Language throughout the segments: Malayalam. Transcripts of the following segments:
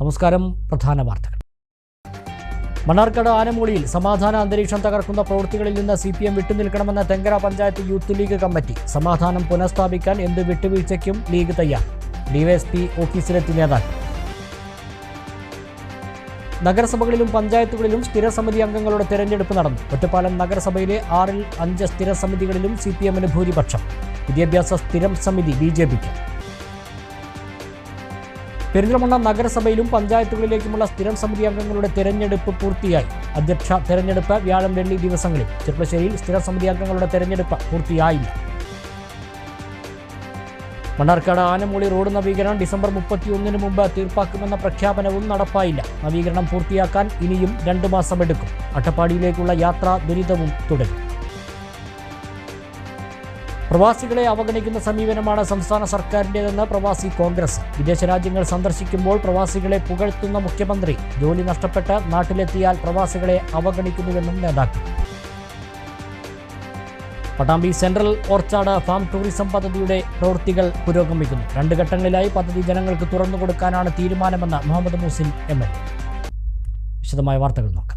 നമസ്കാരം. പ്രധാന വാർത്തകൾ. മണ്ണാർക്കാട് ആനമൂളിയിൽ സമാധാന അന്തരീക്ഷം തകർക്കുന്ന പ്രവൃത്തികളിൽ നിന്ന് CPM വിട്ടുനിൽക്കണമെന്ന Thenkara panchayat youth league committee. സമാധാനം പുനഃസ്ഥാപിക്കാൻ എന്ത് വിട്ടുവീഴ്ചയ്ക്കും ലീഗ് തയ്യാർ. DYSP ഓഫീസിലെത്തി നേതാക്കൾ. നഗരസഭകളിലും പഞ്ചായത്തുകളിലും സ്ഥിരസമിതി അംഗങ്ങളുടെ തെരഞ്ഞെടുപ്പ് നടന്നു. ഒറ്റപ്പാലം നഗരസഭയിലെ 6-ൽ 5 സ്ഥിരസമിതികളിലും CPMന് ഭൂരിപക്ഷം. വിദ്യാഭ്യാസ സ്ഥിരം സമിതി BJPക്ക്. പെരിന്തൽമണ്ണ നഗരസഭയിലും പഞ്ചായത്തുകളിലേക്കുമുള്ള സ്ഥിരം സമിതി അംഗങ്ങളുടെ തെരഞ്ഞെടുപ്പ് പൂർത്തിയായി. അധ്യക്ഷ തെരഞ്ഞെടുപ്പ് വ്യാഴം വെള്ളി ദിവസങ്ങളിൽ. ചെർപ്പശ്ശേരിയിൽ സ്ഥിരം സമിതി അംഗങ്ങളുടെ തെരഞ്ഞെടുപ്പ് പൂർത്തിയായില്ല. മണ്ണാർക്കാട് ആനമൂളി റോഡ് നവീകരണം ഡിസംബർ 31 മുമ്പ് തീർപ്പാക്കുമെന്ന പ്രഖ്യാപനവും നടപ്പായില്ല. നവീകരണം പൂർത്തിയാക്കാൻ ഇനിയും 2 മാസമെടുക്കും. അട്ടപ്പാടിയിലേക്കുള്ള യാത്രാ ദുരിതവും തുടരും. പ്രവാസികളെ അവഗണിക്കുന്ന സമീപനമാണ് സംസ്ഥാന സർക്കാരിൻ്റെതെന്ന് പ്രവാസി കോൺഗ്രസ്. വിദേശ രാജ്യങ്ങൾ സന്ദർശിക്കുമ്പോൾ പ്രവാസികളെ പുകഴ്ത്തുന്ന മുഖ്യമന്ത്രി ജോലി നഷ്ടപ്പെട്ട് നാട്ടിലെത്തിയാൽ പ്രവാസികളെ അവഗണിക്കുന്നുവെന്നും നേതാക്കൾ. Pattambi central orchard farm tourism പദ്ധതിയുടെ പ്രവൃത്തികൾ പുരോഗമിക്കുന്നു. 2 ഘട്ടങ്ങളിലായി പദ്ധതി ജനങ്ങൾക്ക് തുറന്നുകൊടുക്കാനാണ് തീരുമാനമെന്ന് മുഹമ്മദ് മുഹസിൻ MLA. വിശദമായ വാർത്തകൾ നോക്കാം.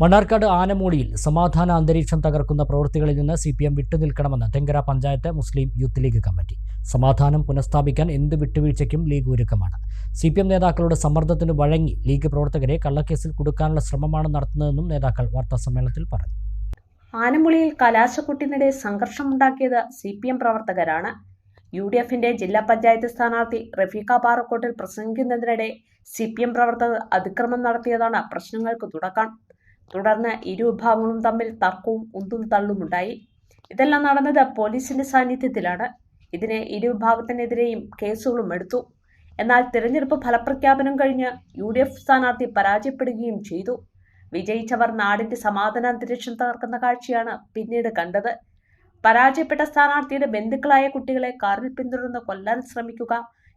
മണ്ണാർക്കാട് ആനമൂളിയിൽ സമാധാന അന്തരീക്ഷം തകർക്കുന്ന പ്രവൃത്തികളിൽ നിന്ന് CPM വിട്ടുനിൽക്കണമെന്ന് തെങ്കര പഞ്ചായത്ത് മുസ്ലിം യൂത്ത് ലീഗ് കമ്മിറ്റി. സമാധാനം പുനഃസ്ഥാപിക്കാൻ എന്ത് വിട്ടുവീഴ്ചയ്ക്കും ലീഗ് ഒരുക്കമാണ്. CPM നേതാക്കളുടെ സമ്മർദ്ദത്തിന് വഴങ്ങി ലീഗ് പ്രവർത്തകരെ കള്ളക്കേസിൽ കുടുക്കാനുള്ള ശ്രമമാണ് നടത്തുന്നതെന്നും നേതാക്കൾ വാർത്താസമ്മേളനത്തിൽ പറഞ്ഞു. ആനമൂളിയിൽ കലാശക്കൊട്ടിനിടെ സംഘർഷമുണ്ടാക്കിയത് CPM പ്രവർത്തകരാണ്. UDFന്റെ ജില്ലാ പഞ്ചായത്ത് സ്ഥാനാർത്ഥി റഫീഖ പാറക്കോട്ടിൽ പ്രസംഗിക്കുന്നതിനിടെ CPM പ്രവർത്തകർ അതിക്രമം നടത്തിയതാണ് പ്രശ്നങ്ങൾക്ക് തുടക്കം. തുടർന്ന് ഇരുവിഭാഗങ്ങളും തമ്മിൽ തർക്കവും ഉന്തും തള്ളുമുണ്ടായി. ഇതെല്ലാം നടന്നത് പോലീസിന്റെ സാന്നിധ്യത്തിലാണ്. ഇതിന് ഇരുവിഭാഗത്തിനെതിരെയും കേസുകളും എടുത്തു. എന്നാൽ തിരഞ്ഞെടുപ്പ് ഫലപ്രഖ്യാപനം കഴിഞ്ഞ് UDF സ്ഥാനാർത്ഥി പരാജയപ്പെടുകയും ചെയ്തു. വിജയിച്ചവർ നാടിന്റെ സമാധാനാന്തരീക്ഷം തകർക്കുന്ന കാഴ്ചയാണ് പിന്നീട് കണ്ടത്. പരാജയപ്പെട്ട സ്ഥാനാർത്ഥിയുടെ ബന്ധുക്കളായ കുട്ടികളെ കാറിൽ പിന്തുടർന്ന് കൊല്ലാൻ ശ്രമിക്കുക,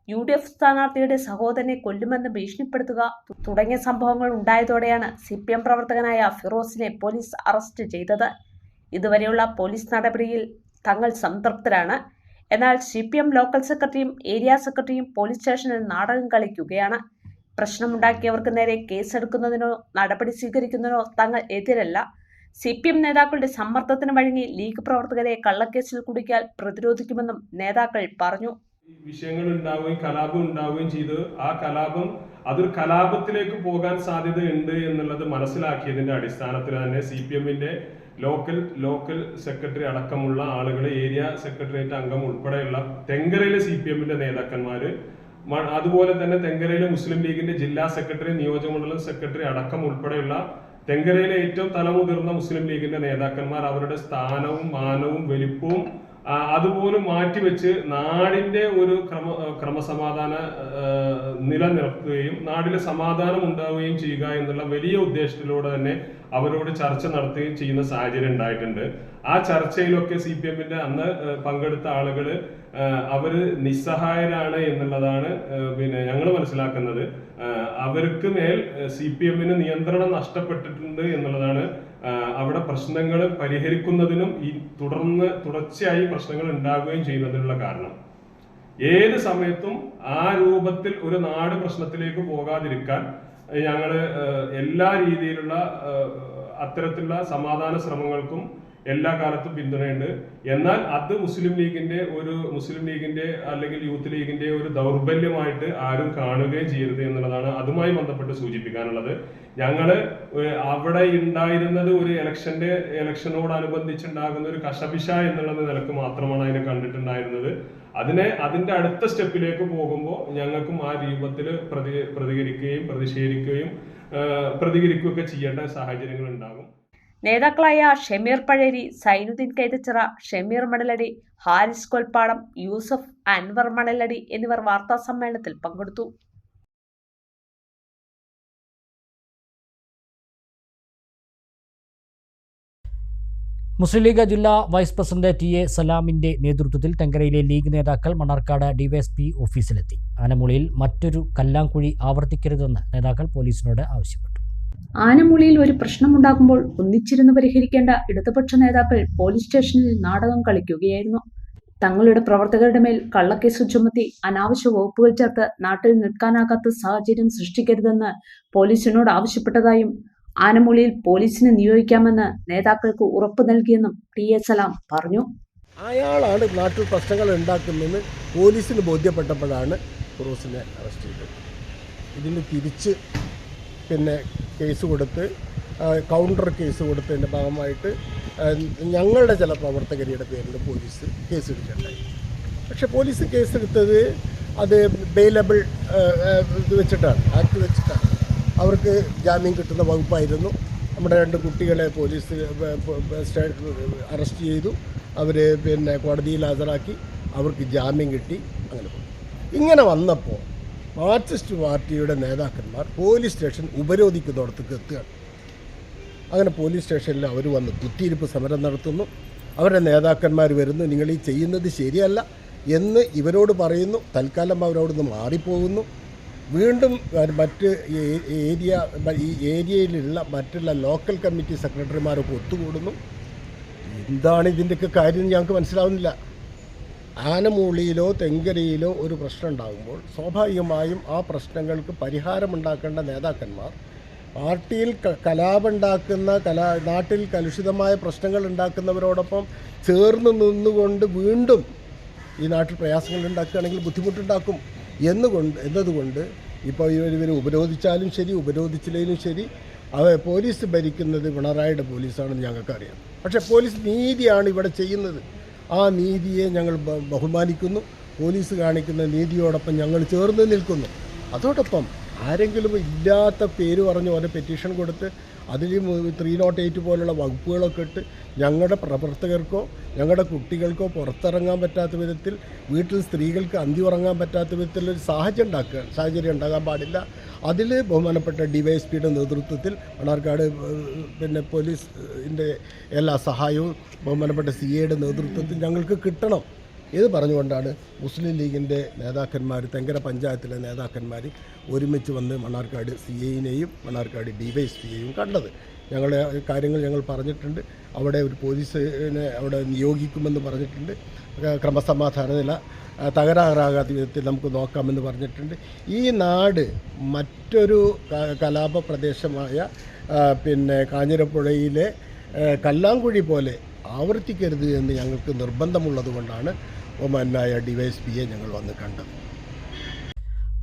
UDF സ്ഥാനാർത്ഥിയുടെ സഹോദരനെ കൊല്ലുമെന്ന് ഭീഷണിപ്പെടുത്തുക തുടങ്ങിയ സംഭവങ്ങൾ ഉണ്ടായതോടെയാണ് CPM പ്രവർത്തകനായ ഫിറോസിനെ പോലീസ് അറസ്റ്റ് ചെയ്തത്. ഇതുവരെയുള്ള പോലീസ് നടപടിയിൽ തങ്ങൾ സംതൃപ്തരാണ്. എന്നാൽ CPM ലോക്കൽ സെക്രട്ടറിയും ഏരിയ സെക്രട്ടറിയും പോലീസ് സ്റ്റേഷനിൽ നാടകം കളിക്കുകയാണ്. പ്രശ്നമുണ്ടാക്കിയവർക്ക് നേരെ കേസെടുക്കുന്നതിനോ നടപടി സ്വീകരിക്കുന്നതിനോ തങ്ങൾ എതിരല്ല. CPM നേതാക്കളുടെ സമ്മർദ്ദത്തിന് വഴങ്ങി ലീഗ് പ്രവർത്തകരെ കള്ളക്കേസിൽ കുടുക്കിയാൽ പ്രതിരോധിക്കുമെന്നും നേതാക്കൾ പറഞ്ഞു. വിഷയങ്ങൾ ഉണ്ടാവുകയും കലാപം ഉണ്ടാവുകയും ചെയ്ത് ആ കലാപം അതൊരു കലാപത്തിലേക്ക് പോകാൻ സാധ്യതയുണ്ട് എന്നുള്ളത് മനസ്സിലാക്കിയതിന്റെ അടിസ്ഥാനത്തിൽ തന്നെ CPMന്റെ ലോക്കൽ സെക്രട്ടറി അടക്കമുള്ള ആളുകൾ, ഏരിയ സെക്രട്ടേറിയറ്റ് അംഗം ഉൾപ്പെടെയുള്ള തെങ്കരയിലെ CPMന്റെ നേതാക്കന്മാര്, അതുപോലെ തന്നെ തെങ്കരയിലെ മുസ്ലിം ലീഗിന്റെ ജില്ലാ സെക്രട്ടറി, നിയോജകമണ്ഡലം സെക്രട്ടറി അടക്കം ഉൾപ്പെടെയുള്ള തെങ്കരയിലെ ഏറ്റവും തലമുതിർന്ന മുസ്ലിം ലീഗിന്റെ നേതാക്കന്മാർ അവരുടെ സ്ഥാനവും മാനവും വലിപ്പവും അതുപോലും മാറ്റിവെച്ച് നാടിന്റെ ഒരു ക്രമസമാധാന നിലനിർത്തുകയും നാടിലെ സമാധാനം ഉണ്ടാവുകയും ചെയ്യുക എന്നുള്ള വലിയ ഉദ്ദേശത്തിലൂടെ തന്നെ അവരോട് ചർച്ച നടത്തുകയും ചെയ്യുന്ന സാഹചര്യം ഉണ്ടായിട്ടുണ്ട്. ആ ചർച്ചയിലൊക്കെ CPMന്റെ അന്ന് പങ്കെടുത്ത ആളുകള് അവര് നിസ്സഹായരാണ് എന്നുള്ളതാണ് ഞങ്ങൾ മനസ്സിലാക്കുന്നത്. അവർക്ക് മേൽ CPMന് നിയന്ത്രണം നഷ്ടപ്പെട്ടിട്ടുണ്ട് എന്നുള്ളതാണ് അവിടെ പ്രശ്നങ്ങൾ പരിഹരിക്കുന്നതിനും ഈ തുടർച്ചയായി പ്രശ്നങ്ങൾ ഉണ്ടാകുകയും ചെയ്യുന്നതിനുള്ള കാരണം. ഏത് സമയത്തും ആ രൂപത്തിൽ ഒരു നാട് പ്രശ്നത്തിലേക്ക് പോകാതിരിക്കാൻ ഞങ്ങള് എല്ലാ രീതിയിലുള്ള അത്തരത്തിലുള്ള സമാധാന ശ്രമങ്ങൾക്കും എല്ലാ കാലത്തും പിന്തുണയുണ്ട്. എന്നാൽ അത് മുസ്ലിം ലീഗിന്റെ അല്ലെങ്കിൽ യൂത്ത് ലീഗിന്റെ ഒരു ദൗർബല്യമായിട്ട് ആരും കാണുകയും ചെയ്യരുത് എന്നുള്ളതാണ് അതുമായി ബന്ധപ്പെട്ട് സൂചിപ്പിക്കാനുള്ളത്. ഞങ്ങള് അവിടെ ഉണ്ടായിരുന്നത് ഒരു ഇലക്ഷനോടനുബന്ധിച്ചുണ്ടാകുന്ന ഒരു കശപിശ എന്നുള്ള നിലക്ക് മാത്രമാണ് അതിനെ കണ്ടിട്ടുണ്ടായിരുന്നത്. അതിന്റെ അടുത്ത സ്റ്റെപ്പിലേക്ക് പോകുമ്പോൾ ഞങ്ങൾക്കും ആ രൂപത്തിൽ പ്രതികരിക്കുകയും പ്രതികരിക്കുകയൊക്കെ ചെയ്യേണ്ട സാഹചര്യങ്ങൾ ഉണ്ടാകും. നേതാക്കളായ ഷമീർ പഴേരി, സൈനുദ്ദീൻ കൈതച്ചിറ, ഷമീർ മണലടി, ഹാരിസ് കൊൽപ്പാടം, യൂസഫ്, അൻവർ മണലടി എന്നിവർ വാർത്താ സമ്മേളനത്തിൽ പങ്കെടുത്തു. മുസ്ലിം ലീഗ് ജില്ലാ വൈസ് പ്രസിഡന്റ് TA സലാമിന്റെ നേതൃത്വത്തിൽ തെങ്കരയിലെ ലീഗ് നേതാക്കൾ മണ്ണാർക്കാട് DYSP ഓഫീസിലെത്തി. ആനമൂളിയിൽ മറ്റൊരു കല്ലാങ്കുഴി ആവർത്തിക്കരുതെന്ന് നേതാക്കൾ പോലീസിനോട് ആവശ്യപ്പെട്ടു. ആനമൂളിയിൽ ഒരു പ്രശ്നമുണ്ടാകുമ്പോൾ ഒന്നിച്ചിരുന്ന് പരിഹരിക്കേണ്ട ഇടതുപക്ഷ നേതാക്കൾ പോലീസ് സ്റ്റേഷനിൽ നാടകം കളിക്കുകയായിരുന്നു. തങ്ങളുടെ പ്രവർത്തകരുടെ മേൽ കള്ളക്കേസ് ചുമത്തി അനാവശ്യ വകുപ്പുകൾ ചേർത്ത് നാട്ടിൽ നിൽക്കാനാകാത്ത സാഹചര്യം സൃഷ്ടിക്കരുതെന്ന് പോലീസിനോട് ആവശ്യപ്പെട്ടതായും ആനമൂളിയിൽ പോലീസിനെ നിയോഗിക്കാമെന്ന് നേതാക്കൾക്ക് ഉറപ്പു നൽകിയെന്നും ടി.എ. സലാം പറഞ്ഞു. അയാളാണ് നാട്ടിൽ പ്രശ്നങ്ങൾ ഉണ്ടാക്കുന്നതെന്ന് പോലീസിന് ബോധ്യപ്പെട്ടപ്പോഴാണ് ഫിറോസിനെ അറസ്റ്റ് ചെയ്തത്. ഇതിന് തിരിച്ച് കേസ് കൊടുത്ത് കൗണ്ടർ കേസ് കൊടുത്തതിൻ്റെ ഭാഗമായിട്ട് ഞങ്ങളുടെ ചില പ്രവർത്തകരുടെ പേരിൽ പോലീസ് കേസെടുക്കുകയുണ്ടായി. പക്ഷേ പോലീസ് കേസെടുത്തത് അത് ബെയിലബിൾ ഇത് വെച്ചിട്ടാണ്, ആക്ട് വെച്ചിട്ടാണ്. അവർക്ക് ജാമ്യം കിട്ടുന്ന വകുപ്പായിരുന്നു. നമ്മുടെ 2 കുട്ടികളെ പോലീസ് അറസ്റ്റ് ചെയ്തു. അവർ കോടതിയിൽ ഹാജരാക്കി, അവർക്ക് ജാമ്യം കിട്ടി. അങ്ങനെ പോയി. ഇങ്ങനെ വന്നപ്പോൾ മാർക്സിസ്റ്റ് പാർട്ടിയുടെ നേതാക്കന്മാർ പോലീസ് സ്റ്റേഷൻ ഉപരോധിക്കുന്നിടത്തേക്ക് എത്തുകയാണ്. അങ്ങനെ പോലീസ് സ്റ്റേഷനിൽ അവർ വന്ന് കുത്തിയിരിപ്പ് സമരം നടത്തുന്നു. അവരുടെ നേതാക്കന്മാർ വരുന്നു, നിങ്ങൾ ഈ ചെയ്യുന്നത് ശരിയല്ല എന്ന് ഇവരോട് പറയുന്നു. തൽക്കാലം അവരോടൊന്ന് മാറിപ്പോകുന്നു. വീണ്ടും മറ്റ് ഈ ഏരിയയിലുള്ള മറ്റുള്ള ലോക്കൽ കമ്മിറ്റി സെക്രട്ടറിമാരൊക്കെ ഒത്തുകൂടുന്നു. എന്താണ് ഇതിൻ്റെയൊക്കെ കാര്യം ഞങ്ങൾക്ക് മനസ്സിലാവുന്നില്ല. ആനമൂളിയിലോ തെങ്കരയിലോ ഒരു പ്രശ്നം ഉണ്ടാകുമ്പോൾ സ്വാഭാവികമായും ആ പ്രശ്നങ്ങൾക്ക് പരിഹാരമുണ്ടാക്കേണ്ട നേതാക്കന്മാർ പാർട്ടിയിൽ കലാപമുണ്ടാക്കുന്ന നാട്ടിൽ കലുഷിതമായ പ്രശ്നങ്ങൾ ഉണ്ടാക്കുന്നവരോടൊപ്പം ചേർന്ന് നിന്നുകൊണ്ട് വീണ്ടും ഈ നാട്ടിൽ പ്രയാസങ്ങൾ ഉണ്ടാക്കുകയാണെങ്കിൽ ബുദ്ധിമുട്ടുണ്ടാക്കും എന്നതുകൊണ്ട് ഇപ്പോൾ ഇവർ ഉപരോധിച്ചാലും ശരി ഉപരോധിച്ചില്ലെങ്കിലും ശരി പോലീസ് ഭരിക്കുന്നത് പിണറായിയുടെ പോലീസാണെന്ന് ഞങ്ങൾക്കറിയാം. പക്ഷേ പോലീസ് നീതിയാണ് ഇവിടെ ചെയ്യുന്നത്. ആ നീതിയെ ഞങ്ങൾ ബഹുമാനിക്കുന്നു. പോലീസ് കാണിക്കുന്ന നീതിയോടൊപ്പം ഞങ്ങൾ ചേർന്ന് നിൽക്കുന്നു. അതോടൊപ്പം ആരെങ്കിലും ഇല്ലാത്ത പേര് പറഞ്ഞ് ഓരോ പെറ്റീഷൻ കൊടുത്ത് അതിൽ 308 പോലുള്ള വകുപ്പുകളൊക്കെ ഇട്ട് ഞങ്ങളുടെ പ്രവർത്തകർക്കോ ഞങ്ങളുടെ കുട്ടികൾക്കോ പുറത്തിറങ്ങാൻ പറ്റാത്ത വിധത്തിൽ, വീട്ടിൽ സ്ത്രീകൾക്ക് അന്തി ഉറങ്ങാൻ പറ്റാത്ത വിധത്തിലൊരു സാഹചര്യം ഉണ്ടാകാൻ പാടില്ല. അതിൽ ബഹുമാനപ്പെട്ട ഡിവൈഎസ്പിയുടെ നേതൃത്വത്തിൽ മണ്ണാർക്കാട് പോലീസിൻ്റെ എല്ലാ സഹായവും ബഹുമാനപ്പെട്ട CAയുടെ നേതൃത്വത്തിൽ ഞങ്ങൾക്ക് കിട്ടണം. ഇത് പറഞ്ഞുകൊണ്ടാണ് മുസ്ലിം ലീഗിൻ്റെ നേതാക്കന്മാർ, തെങ്കര പഞ്ചായത്തിലെ നേതാക്കന്മാർ ഒരുമിച്ച് വന്ന് മണ്ണാർക്കാട് CAനെയും മണ്ണാർക്കാട് ഡിവൈഎസ്പിയെയും കണ്ടത്. കാര്യങ്ങൾ ഞങ്ങൾ പറഞ്ഞിട്ടുണ്ട്. അവിടെ ഒരു പോലീസിനെ അവിടെ നിയോഗിക്കുമെന്ന് പറഞ്ഞിട്ടുണ്ട്. ക്രമസമാധാന നില തകരാറാകാത്ത വിധത്തിൽ നമുക്ക് നോക്കാമെന്ന് പറഞ്ഞിട്ടുണ്ട്. ഈ നാട് മറ്റൊരു കലാപ പ്രദേശമായ കാഞ്ഞിരപ്പുഴയിലെ കല്ലാങ്കുഴി പോലെ ആവർത്തിക്കരുത് എന്ന് ഞങ്ങൾക്ക് നിർബന്ധമുള്ളത് കൊണ്ടാണ് ബഹുമാനായ ഡിവൈഎസ്പിയെ ഞങ്ങൾ വന്ന് കണ്ടത്.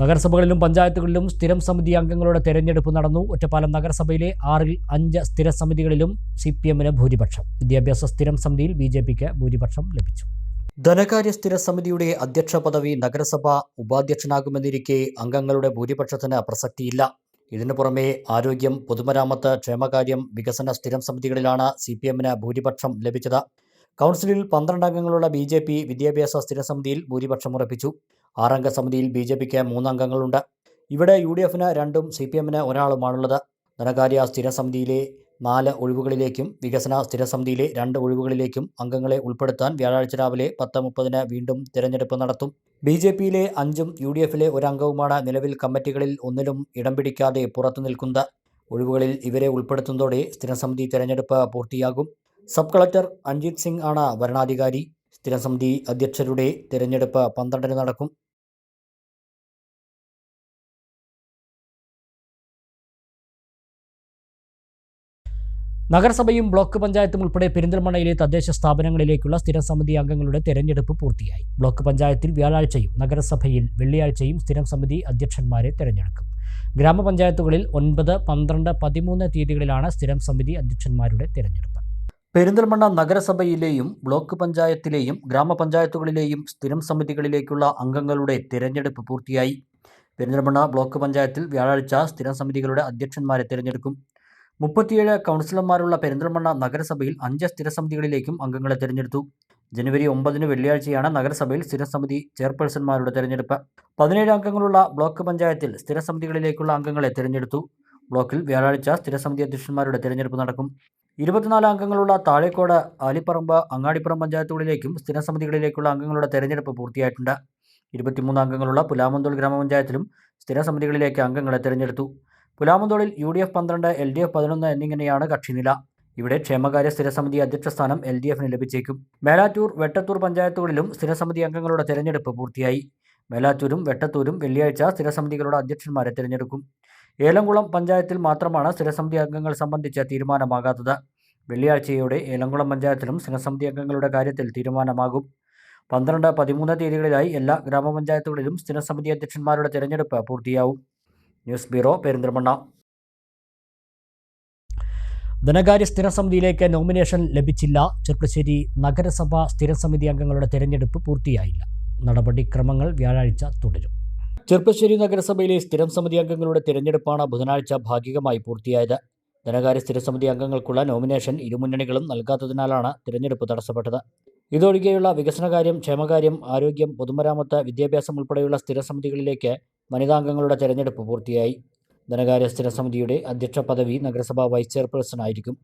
നഗരസഭകളിലും പഞ്ചായത്തുകളിലും സ്ഥിരം സമിതി അംഗങ്ങളുടെ തെരഞ്ഞെടുപ്പ് നടന്നു. ഒറ്റപ്പാലം നഗരസഭയിലെ 6-ൽ 5 സ്ഥിര സമിതികളിലും CPMന് ഭൂരിപക്ഷം. വിദ്യാഭ്യാസ സ്ഥിരം സമിതിയിൽ BJPക്ക് ഭൂരിപക്ഷം ലഭിച്ചു. ധനകാര്യ സ്ഥിര സമിതിയുടെ അധ്യക്ഷ പദവി നഗരസഭ ഉപാധ്യക്ഷനാകുമെന്നിരിക്കെ അംഗങ്ങളുടെ ഭൂരിപക്ഷത്തിന് പ്രസക്തിയില്ല. ഇതിനു പുറമെ ആരോഗ്യം, പൊതുമരാമത്ത്, ക്ഷേമകാര്യം, വികസന സ്ഥിരം സമിതികളിലാണ് CPMന് ഭൂരിപക്ഷം ലഭിച്ചത്. കൗൺസിലിൽ 12 അംഗങ്ങളുള്ള BJP വിദ്യാഭ്യാസ സ്ഥിര സമിതിയിൽ ഭൂരിപക്ഷം ഉറപ്പിച്ചു. 6 അംഗ സമിതിയിൽ BJPക്ക് 3 അംഗങ്ങളുണ്ട്. ഇവിടെ UDFന് 2ഉം CPMന് 1ആളുമാണുള്ളത്. ധനകാര്യ സ്ഥിര സമിതിയിലെ 4 ഒഴിവുകളിലേക്കും വികസന സ്ഥിര സമിതിയിലെ 2 ഒഴിവുകളിലേക്കും അംഗങ്ങളെ ഉൾപ്പെടുത്താൻ വ്യാഴാഴ്ച രാവിലെ 10:30 വീണ്ടും തിരഞ്ഞെടുപ്പ് നടത്തും. BJPയിലെ 5ഉം UDFിലെ 1 അംഗവുമാണ് നിലവിൽ കമ്മിറ്റികളിൽ ഒന്നിലും ഇടം പിടിക്കാതെ പുറത്തു നിൽക്കുന്നത്. ഒഴിവുകളിൽ ഇവരെ ഉൾപ്പെടുത്തുന്നതോടെ സ്ഥിരസമിതി തെരഞ്ഞെടുപ്പ് പൂർത്തിയാകും. സബ് കളക്ടർ അഞ്ജിത് സിംഗ് ആണ് വരണാധികാരി. സ്ഥിരസമിതി അധ്യക്ഷരുടെ തെരഞ്ഞെടുപ്പ് 12-ന് നടക്കും. നഗരസഭയും ബ്ലോക്ക് പഞ്ചായത്തും ഉൾപ്പെടെ പെരിന്തൽമണ്ണയിലെ തദ്ദേശ സ്ഥാപനങ്ങളിലേക്കുള്ള സ്ഥിരം സമിതി അംഗങ്ങളുടെ തെരഞ്ഞെടുപ്പ് പൂർത്തിയായി. ബ്ലോക്ക് പഞ്ചായത്തിൽ വ്യാഴാഴ്ചയും നഗരസഭയിൽ വെള്ളിയാഴ്ചയും സ്ഥിരം സമിതി അധ്യക്ഷന്മാരെ തെരഞ്ഞെടുക്കും. ഗ്രാമപഞ്ചായത്തുകളിൽ 9, 12, 13 തീയതികളിലാണ് സ്ഥിരം സമിതി അധ്യക്ഷന്മാരുടെ തെരഞ്ഞെടുപ്പ്. പെരിന്തൽമണ്ണ നഗരസഭയിലെയും ബ്ലോക്ക് പഞ്ചായത്തിലെയും ഗ്രാമപഞ്ചായത്തുകളിലെയും സ്ഥിരം സമിതികളിലേക്കുള്ള അംഗങ്ങളുടെ തെരഞ്ഞെടുപ്പ് പൂർത്തിയായി. പെരിന്തൽമണ്ണ ബ്ലോക്ക് പഞ്ചായത്തിൽ വ്യാഴാഴ്ച സ്ഥിരം സമിതികളുടെ അധ്യക്ഷന്മാരെ തെരഞ്ഞെടുക്കും. 37 കൗൺസിലർമാരുള്ള പെരിന്തൽമണ്ണ നഗരസഭയിൽ 5 സ്ഥിരസമിതികളിലേക്കും അംഗങ്ങളെ തെരഞ്ഞെടുത്തു. ജനുവരി 9 വെള്ളിയാഴ്ചയാണ് നഗരസഭയിൽ സ്ഥിരസമിതി ചെയർപേഴ്സൺമാരുടെ തെരഞ്ഞെടുപ്പ്. 17 അംഗങ്ങളുള്ള ബ്ലോക്ക് പഞ്ചായത്തിൽ സ്ഥിരസമിതികളിലേക്കുള്ള അംഗങ്ങളെ തെരഞ്ഞെടുത്തു. ബ്ലോക്കിൽ വ്യാഴാഴ്ച സ്ഥിരസമിതി അധ്യക്ഷന്മാരുടെ തെരഞ്ഞെടുപ്പ് നടക്കും. 24 അംഗങ്ങളുള്ള താഴേക്കോട്, ആലിപ്പറമ്പ്, അങ്ങാടിപ്പുറം പഞ്ചായത്തുകളിലേക്കും സ്ഥിരസമിതികളിലേക്കുള്ള അംഗങ്ങളുടെ തെരഞ്ഞെടുപ്പ് പൂർത്തിയായിട്ടുണ്ട്. 23 അംഗങ്ങളുള്ള പുലാമന്തോൾ ഗ്രാമപഞ്ചായത്തിലും സ്ഥിരസമിതികളിലേക്ക് അംഗങ്ങളെ തെരഞ്ഞെടുത്തു. പുലാമന്തോളിൽ UDF 12, LDF 11 എന്നിങ്ങനെയാണ് കക്ഷിനില. ഇവിടെ ക്ഷേമകാര്യ സ്ഥിരസമിതി അധ്യക്ഷ സ്ഥാനം LDFന് ലഭിച്ചേക്കും. മേലാറ്റൂർ, വെട്ടത്തൂർ പഞ്ചായത്തുകളിലും സ്ഥിരസമിതി അംഗങ്ങളുടെ തെരഞ്ഞെടുപ്പ് പൂർത്തിയായി. മേലാറ്റൂരും വെട്ടത്തൂരും വെള്ളിയാഴ്ച സ്ഥിരസമിതികളുടെ അധ്യക്ഷന്മാരെ തിരഞ്ഞെടുക്കും. ഏലംകുളം പഞ്ചായത്തിൽ മാത്രമാണ് സ്ഥിരസമിതി അംഗങ്ങൾ സംബന്ധിച്ച തീരുമാനമാകാത്തത്. വെള്ളിയാഴ്ചയോടെ ഏലംകുളം പഞ്ചായത്തിലും സ്ഥിരസമിതി അംഗങ്ങളുടെ കാര്യത്തിൽ തീരുമാനമാകും. 12, 13 തീയതികളിലായി എല്ലാ ഗ്രാമപഞ്ചായത്തുകളിലും സ്ഥിരസമിതി അധ്യക്ഷന്മാരുടെ തെരഞ്ഞെടുപ്പ് പൂർത്തിയാവും. News bureau, Perinthalmanna. ധനകാര്യ സ്ഥിരസമിതിയിലേക്ക് നോമിനേഷൻ ലഭിച്ചില്ല. ചെർപ്പശ്ശേരി നഗരസഭ സ്ഥിരസമിതി അംഗങ്ങളുടെ തെരഞ്ഞെടുപ്പ് പൂർത്തിയായില്ല. നടപടിക്രമങ്ങൾ വ്യാഴാഴ്ച തുടരും. ചെർപ്പശ്ശേരി നഗരസഭയിലെ സ്ഥിരം സമിതി അംഗങ്ങളുടെ തെരഞ്ഞെടുപ്പാണ് ബുധനാഴ്ച ഭാഗികമായി പൂർത്തിയായത്. ധനകാര്യ സ്ഥിരസമിതി അംഗങ്ങൾക്കുള്ള നോമിനേഷൻ ഇരുമുന്നണികളും നൽകാത്തതിനാലാണ് തിരഞ്ഞെടുപ്പ് തടസ്സപ്പെട്ടത്. ഇതൊഴികെയുള്ള വികസനകാര്യം, ക്ഷേമകാര്യം, ആരോഗ്യം, പൊതുമരാമത്ത്, വിദ്യാഭ്യാസം ഉൾപ്പെടെയുള്ള സ്ഥിരസമിതികളിലേക്ക് വനിതാംഗങ്ങളുടെ തെരഞ്ഞെടുപ്പ് പൂർത്തിയായി. ധനകാര്യ സ്ഥിരസമിതിയുടെ അധ്യക്ഷ പദവി നഗരസഭാ വൈസ് ചെയർപേഴ്സൺ ആയിരിക്കും.